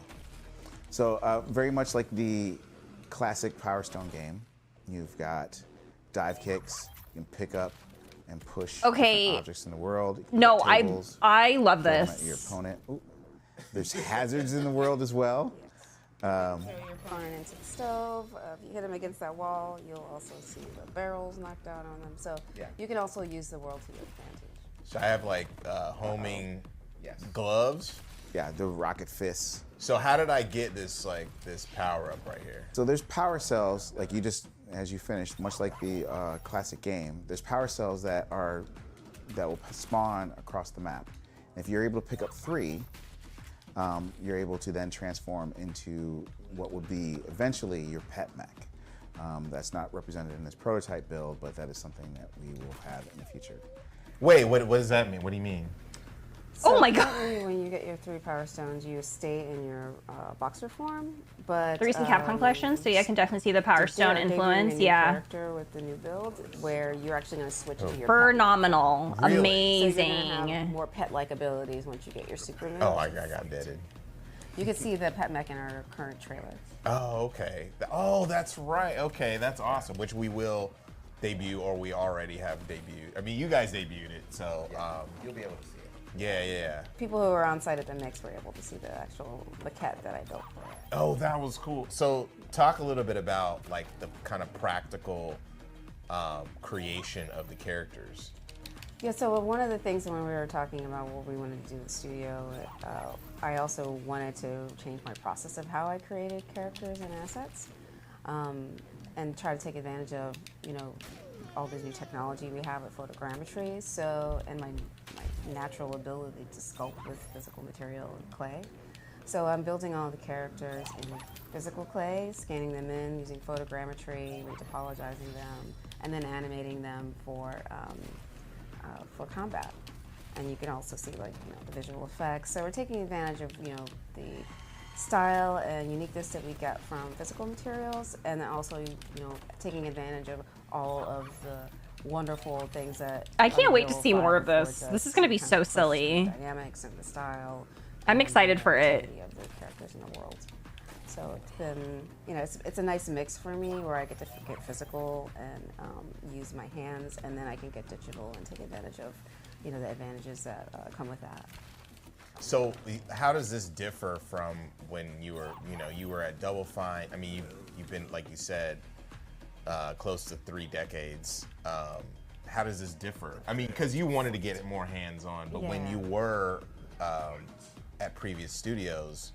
So very much like the classic Power Stone game, you've got dive kicks. You can pick up and push different objects in the world. You can No, put tables, I love throw them this. at your opponent. Ooh. There's hazards in the world as well. Throw your opponent into the stove. If you hit them against that wall, you'll also see the barrels knocked out on them. So you can also use the world to your advantage. So I have like homing gloves. Yeah, the rocket fists. So how did I get this power up right here? So there's power cells, like you just, as you finish, much like the classic game, there's power cells that will spawn across the map. And if you're able to pick up 3, you're able to then transform into what would be eventually your pet mech. That's not represented in this prototype build, but that is something that we will have in the future. Wait, what does that mean? What do you mean? So oh my god! currently when you get your 3 power stones, you stay in your boxer form, but The recent Capcom collection, so yeah, I can definitely see the Power Stone influence. Yeah. Character with the new build, where you're actually going to switch to your phenomenal, pet. amazing. So you're gonna have more pet-like abilities once you get your super moves. Oh, I got deaded. You can see the pet mech in our current trailer. Oh, okay. Oh, that's right. Okay, that's awesome. Which we will debut, or we already have debuted. I mean, you guys debuted it, so you'll be able to see it. Yeah. People who were on site at the mix were able to see the actual maquette that I built for it. Oh, that was cool. So talk a little bit about like the kind of practical creation of the characters. Yeah, so one of the things when we were talking about what we wanted to do in the studio, I also wanted to change my process of how I created characters and assets, and try to take advantage of, you know, all the new technology we have with photogrammetry, and my natural ability to sculpt with physical material and clay. So I'm building all the characters in physical clay, scanning them in using photogrammetry, retopologizing them, and then animating them for for combat. And you can also see like the visual effects. So we're taking advantage of the style and uniqueness that we get from physical materials, and then also taking advantage of all of the wonderful things that I can't wait to Unreal see more 5 of this. affords us This is going to be kind so of push silly. the dynamics and the style. I'm and excited the for it. creativity of the characters in the world. So it's been, it's a nice mix for me where I get to get physical and use my hands, and then I can get digital and take advantage of, the advantages that come with that. So how does this differ from when you were at Double Fine? I mean, you've been, like you said, close to 3 decades. How does this differ? I mean, because you wanted to get it more hands-on, but when you were at previous studios,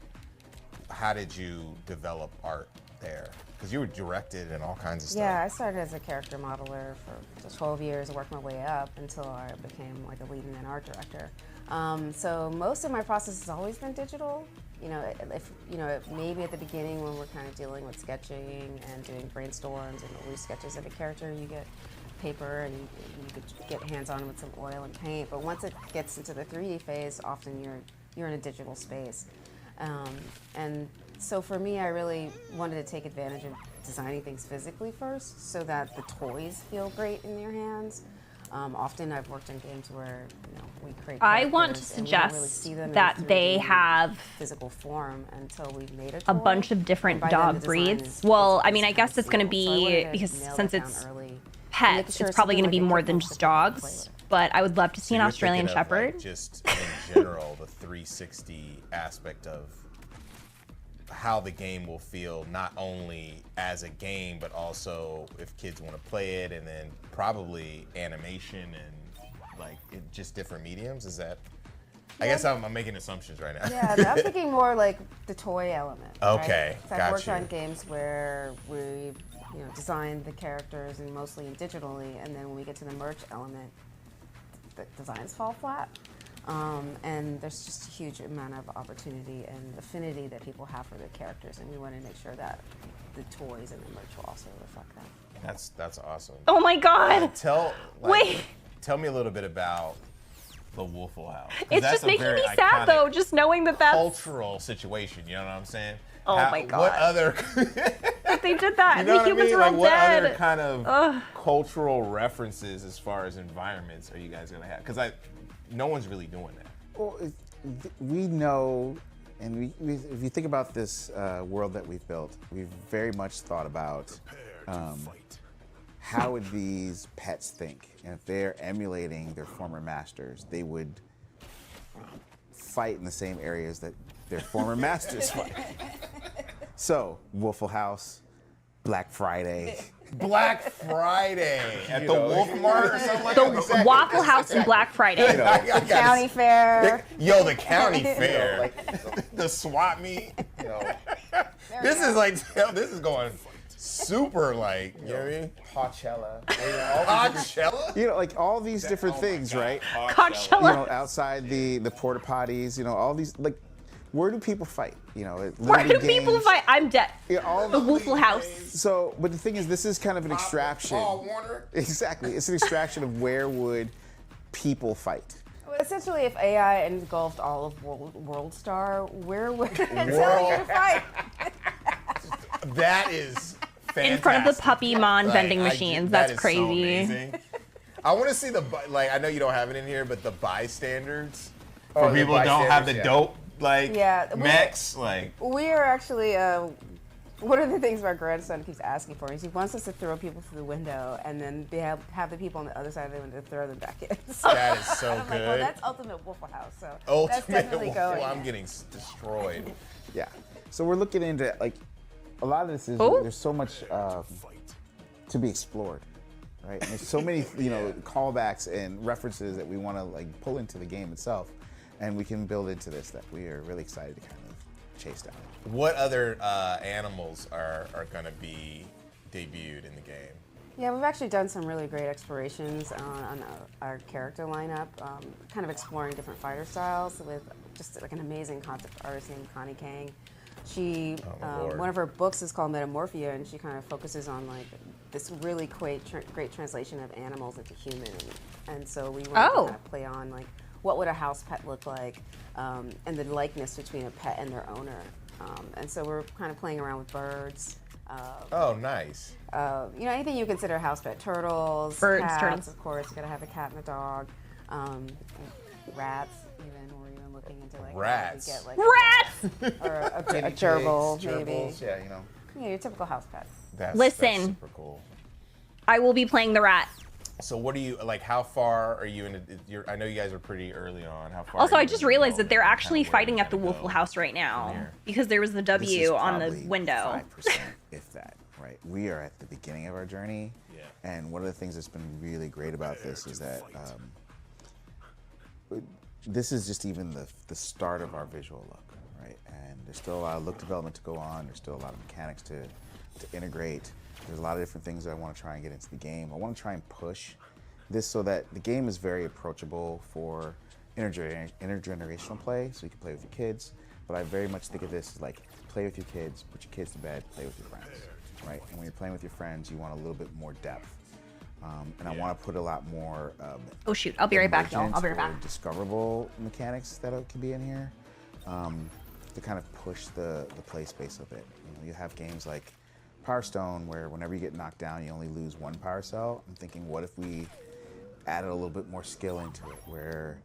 how did you develop art there? Because you were directed and all kinds of stuff. Yeah, I started as a character modeler for 12 years and worked my way up until I became like a lead and an art director. So most of my process has always been digital. Maybe at the beginning when we're kind of dealing with sketching and doing brainstorms and the loose sketches of a character, you get paper and you could get hands-on with some oil and paint. But once it gets into the 3D phase, often you're in a digital space. And so for me, I really wanted to take advantage of designing things physically first so that the toys feel great in your hands. Often I've worked in games where we create I want to characters and we don't really suggest see them in that they 3D have physical form until we've made a toy. a bunch of different And by then dog the design breeds. Well, I mean, I guess it's going to So I wanted be, to because nail since that down it's early. And pets, making sure it's probably something going to be like a more kid than wants just to play dogs. with. But I would love to see an you're Australian thinking of, like, Shepherd. just in general, the 360 aspect of how the game will feel, not only as a game, but also if kids want to play it, and then probably animation and like just different mediums. Is that? I guess I'm making assumptions right now. Yeah, I'm thinking more like the toy element. Okay, right? So I've worked on games where we, designed the characters and mostly digitally, and then when we get to the merch element, the designs fall flat. And there's just a huge amount of opportunity and affinity that people have for their characters, and we want to make sure that the toys and the merch will also reflect that. That's awesome. Oh my God! Tell me a little bit about the Waffle House. It's just making me sad though, just knowing that that's cultural situation. You know what I'm saying? Oh my God! What other? If they did that, you know the humans are all what dead. other kind of cultural references as far as environments are you guys gonna have? Because no one's really doing that. Well, we know, and if you think about this world that we've built, we've very much thought about how would these pets think, and if they're emulating their former masters, they would fight in the same areas that their former masters fight. So, Waffle House, Black Friday. Black Friday at the Wolf Mart or something like that. The Waffle House and Black Friday. The county fair. The county fair. The swap meet. This is going super you know what I mean? Coachella. Coachella? All these different things, right? Coachella. Outside the porta potties, all these, where do people fight? Where do people fight? I'm dead. The Waffle House. So, but the thing is, this is kind of an extraction. Exactly. It's an extraction of where would people fight. Well, essentially, if AI engulfed all of World Star, where would it tell you to fight? That is fantastic. In front of the Puppy Mon vending machines. That's crazy. So amazing. I want to see I know you don't have it in here, but the bystanders for people who don't have the dope mechs. We are actually. One of the things my grandson keeps asking for is he wants us to throw people through the window and then they have the people on the other side of the window throw them back in. So that is so I'm good. like, well, that's Ultimate Waffle House. So that's definitely going. I'm getting destroyed. Yeah. So we're looking into a lot of this is there's so much to be explored, right? And there's so many callbacks and references that we want to pull into the game itself, and we can build into this that we are really excited to kind of chase down. What other animals are going to be debuted in the game? Yeah, we've actually done some really great explorations on our character lineup, kind of exploring different fighter styles with just an amazing concept artist named Connie Kang. She, one of her books is called Metamorphia, and she kind of focuses on this really great translation of animals into human. And and so we wanted to kind of play on like what would a house pet look like, and the likeness between a pet and their owner. And so we're kind of playing around with birds. Oh, nice. Anything you consider a house pet. Turtles, Birds, cats, turtles. of course. You gotta have a cat and a dog. Rats, even. We're even looking into like rats. How we get, Rats! Or a gerbil, maybe. Gerbils, yeah, you know. Yeah, your typical house pet. Listen. That's super cool. I will be playing the rat. So what do you like? How far are you in? I know you guys are pretty early on. How far? Also, are I you just in realized that they're development? actually fighting at the Waffle House right now because there was the This is W on the probably window. 5%, if that, right? We are at the beginning of our journey. Yeah. And one of the things that's been really great about this is that this is just even the start of our visual look, right? And there's still a lot of look development to go on. There's still a lot of mechanics to integrate. There's a lot of different things that I want to try and get into the game. I want to try and push this so that the game is very approachable for intergenerational play, so you can play with your kids. But I very much think of this as like play with your kids, put your kids to bed, play with your friends, right? And when you're playing with your friends, you want a little bit more depth. And I want to put a lot more. Oh shoot! I'll be right back, y'all. I'll be right back. Discoverable mechanics that can be in here to kind of push the play space a bit. You have games like Power Stone, where whenever you get knocked down, you only lose one power cell. I'm thinking, what if we added a little bit more skill into it, where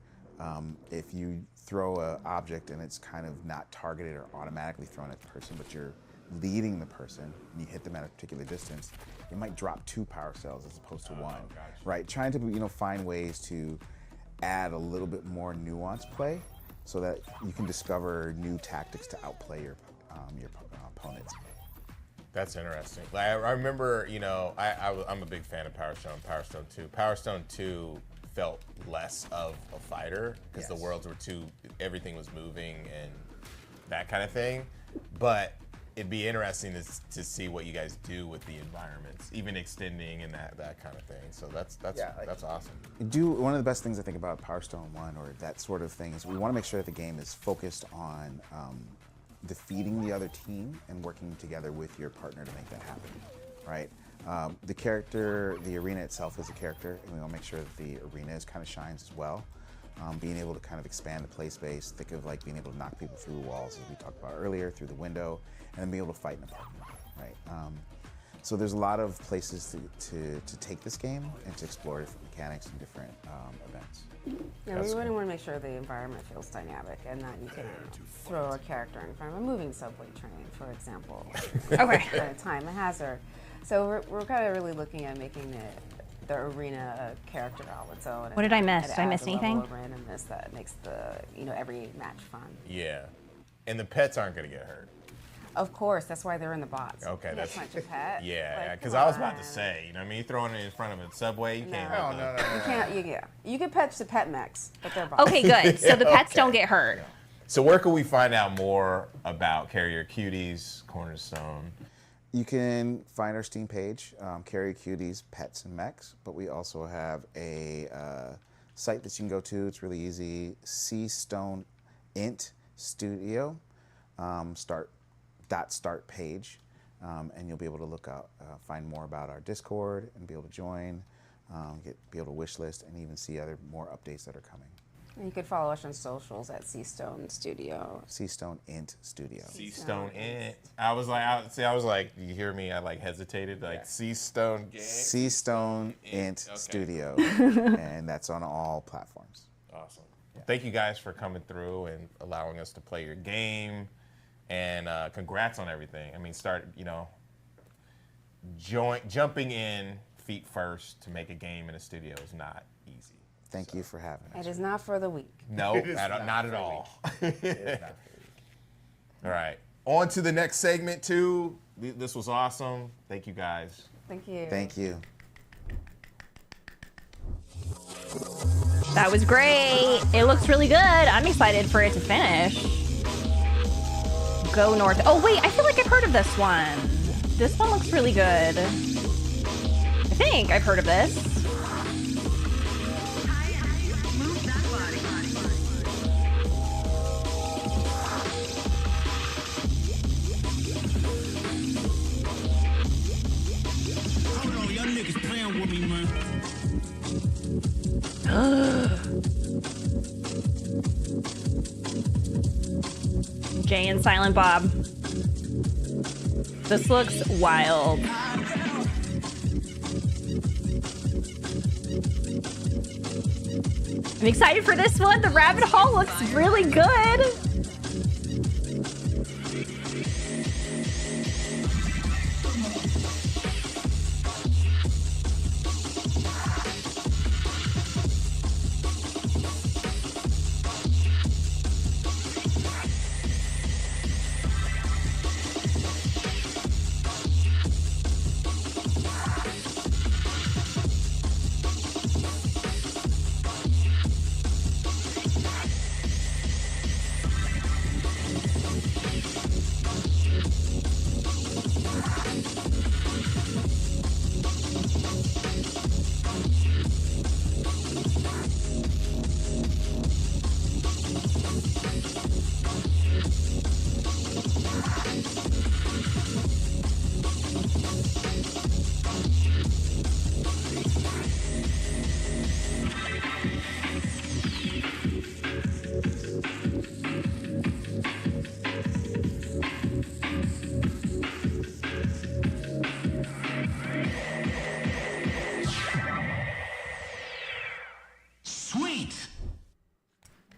if you throw an object and it's kind of not targeted or automatically thrown at the person, but you're leading the person and you hit them at a particular distance, it might drop 2 power cells as opposed to 1, right? Trying to find ways to add a little bit more nuanced play so that you can discover new tactics to outplay your opponents. That's interesting. Like, I remember, I'm a big fan of Power Stone 2. Power Stone 2 felt less of a fighter because the worlds were everything was moving and that kind of thing. But it'd be interesting to see what you guys do with the environments, even extending and that kind of thing. So that's awesome. One of the best things I think about Power Stone 1 or that sort of thing is we want to make sure that the game is focused on defeating the other team and working together with your partner to make that happen, right? The arena itself is a character, and we want to make sure that the arena kind of shines as well. Being able to kind of expand the play space, think of like being able to knock people through walls, as we talked about earlier, through the window, and then be able to fight in a parking lot, right? So there's a lot of places to take this game and to explore different mechanics and different events. Yeah, we really want to make sure the environment feels dynamic and that you can throw a character in front of a moving subway train, for example. Okay. At a time, a hazard. So we're kind of really looking at making the arena a character all its own. What did I miss? Did I miss Level anything? of randomness that makes every match fun. Yeah. And the pets aren't going to get hurt. Of course, that's why they're in the box. Okay, that's not your pet. Yeah, because come I was about on. to say, you throwing it in front of a subway, you can't. No. You can't. You can pet the pet mechs, but they're boxes. Okay, good. So the pets don't get hurt. So where can we find out more about Carrier Cuties, Cornerstone? You can find our Steam page, Carrier Cuties, Pets and Mechs, but we also have a site that you can go to. It's really easy, Seastone Int Studio, start page, and you'll be able to look out, find more about our Discord and be able to join, be able to wish list and even see more updates that are coming. And you can follow us on socials at Seastone Studio. Seastone Int Studio. Seastone Int. I was like, you hear me? I hesitated. Seastone. Seastone Int Studio, and that's on all platforms. Awesome. Yeah. Thank you guys for coming through and allowing us to play your game, and congrats on everything. I mean, jumping in feet first to make a game in a studio is not easy. Thank you for having us. It is not for the weak. No, not at all. All right. On to the next segment, too. This was awesome. Thank you, guys. Thank you. Thank you. That was great. It looks really good. I'm excited for it to finish. Go North. Oh, wait. I feel like I've heard of this one. This one looks really good. I think I've heard of this. Hold on, y'all niggas playing with me, man. Jay and Silent Bob. This looks wild. I'm excited for this one. The rabbit hole looks really good.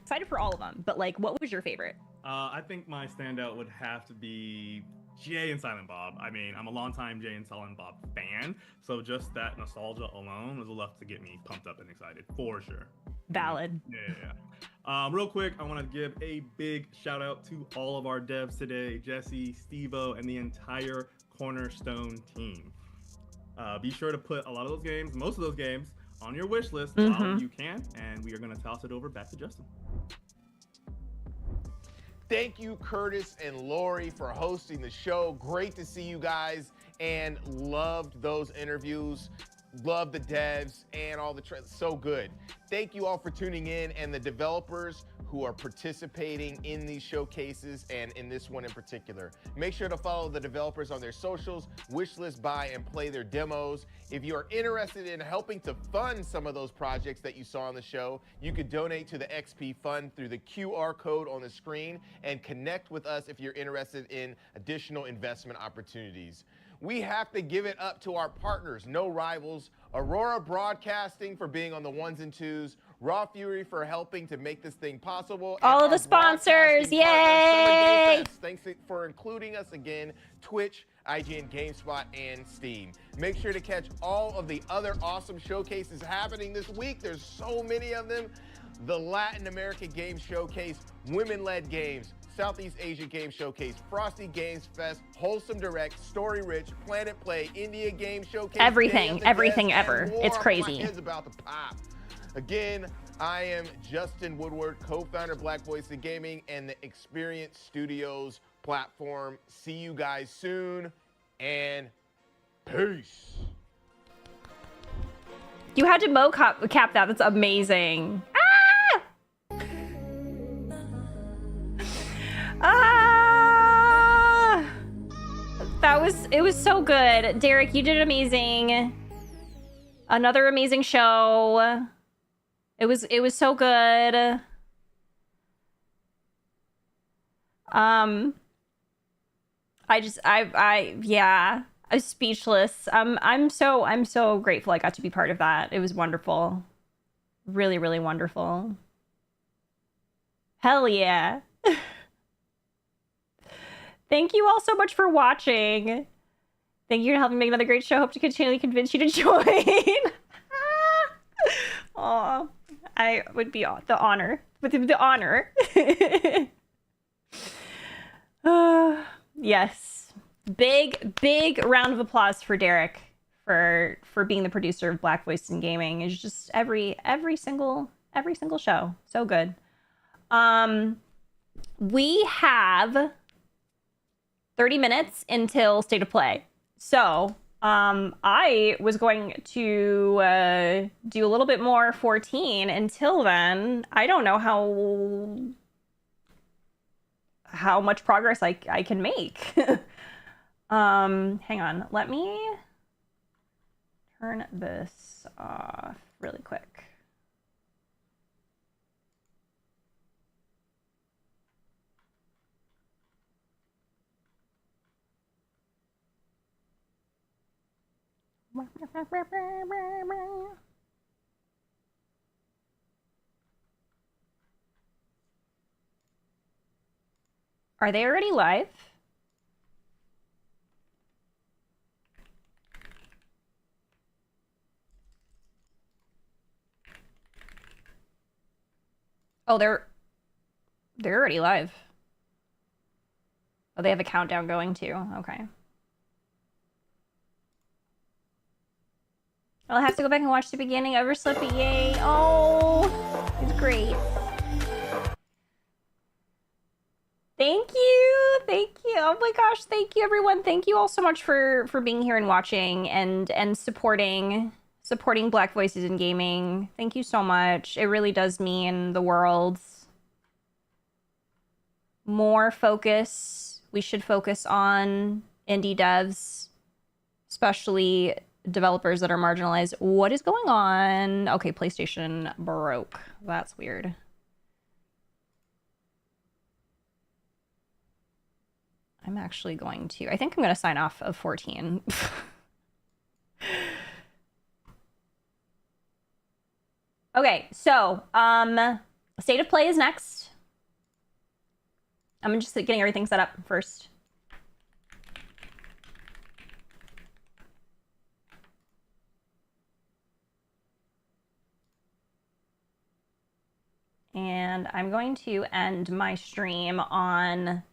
Excited for all of them, but like, what was your favorite? I think my standout would have to be Jay and Silent Bob. I mean, I'm a longtime Jay and Silent Bob fan, so just that nostalgia alone was enough to get me pumped up and excited, for sure. Valid. Yeah. Real quick, I want to give a big shout out to all of our devs today, Jesse, Steve-O, and the entire Cornerstone team. Be sure to put a lot of those games, most of those games, on your wish list while you can, and we are going to toss it over back to Justin. Thank you, Curtis and Lori, for hosting the show. Great to see you guys, and loved those interviews. Love the devs and all the so good. Thank you all for tuning in, and the developers who are participating in these showcases and in this one in particular. Make sure to follow the developers on their socials, wishlist, buy, and play their demos. If you are interested in helping to fund some of those projects that you saw on the show, you could donate to the XP Fund through the QR code on the screen and connect with us if you're interested in additional investment opportunities. We have to give it up to our partners, no rivals, Aurora Broadcasting for being on the ones and twos, Raw Fury for helping to make this thing possible. All of the sponsors, yay! Thanks for including us again, Twitch, IGN, GameSpot, and Steam. Make sure to catch all of the other awesome showcases happening this week. There's so many of them. The Latin American Games Showcase, Women-Led Games, Southeast Asia Game Showcase, Frosty Games Fest, Wholesome Direct, Story Rich, Planet Play, India Game Showcase. Everything ever. It's crazy. My head's about to pop. Again, I am Justin Woodward, co-founder of Black Voice of Gaming and the Experience Studios platform. See you guys soon, and peace. You had to mocap that. That's amazing. It was so good. Derek, you did amazing. Another amazing show. It was so good. Yeah, I was speechless. I'm so grateful I got to be part of that. It was wonderful. Really, really wonderful. Hell yeah. Thank you all so much for watching. Thank you for helping make another great show. Hope to continually convince you to join. Aw, I would be the honor. With the honor. Yes. Big round of applause for Derek for being the producer of Black Voice in Gaming. It's just every single show. So good. We have 30 minutes until State of Play. So, I was going to do a little bit more 14. Until then, I don't know how much progress I can make. Hang on. Let me turn this off really quick. Are they already live? Oh, they're already live. Oh, they have a countdown going too. Okay. I'll have to go back and watch the beginning. Overslept, but yay. Oh, it's great. Thank you. Thank you. Oh my gosh, thank you everyone. Thank you all so much for being here and watching and supporting Black Voices in Gaming. Thank you so much. It really does mean the world. More focus. We should focus on indie devs, especially developers that are marginalized. What is going on? Okay, PlayStation broke. That's weird. I'm actually going to, I think I'm going to sign off of 14. Okay, so, State of Play is next. I'm just getting everything set up first. And I'm going to end my stream on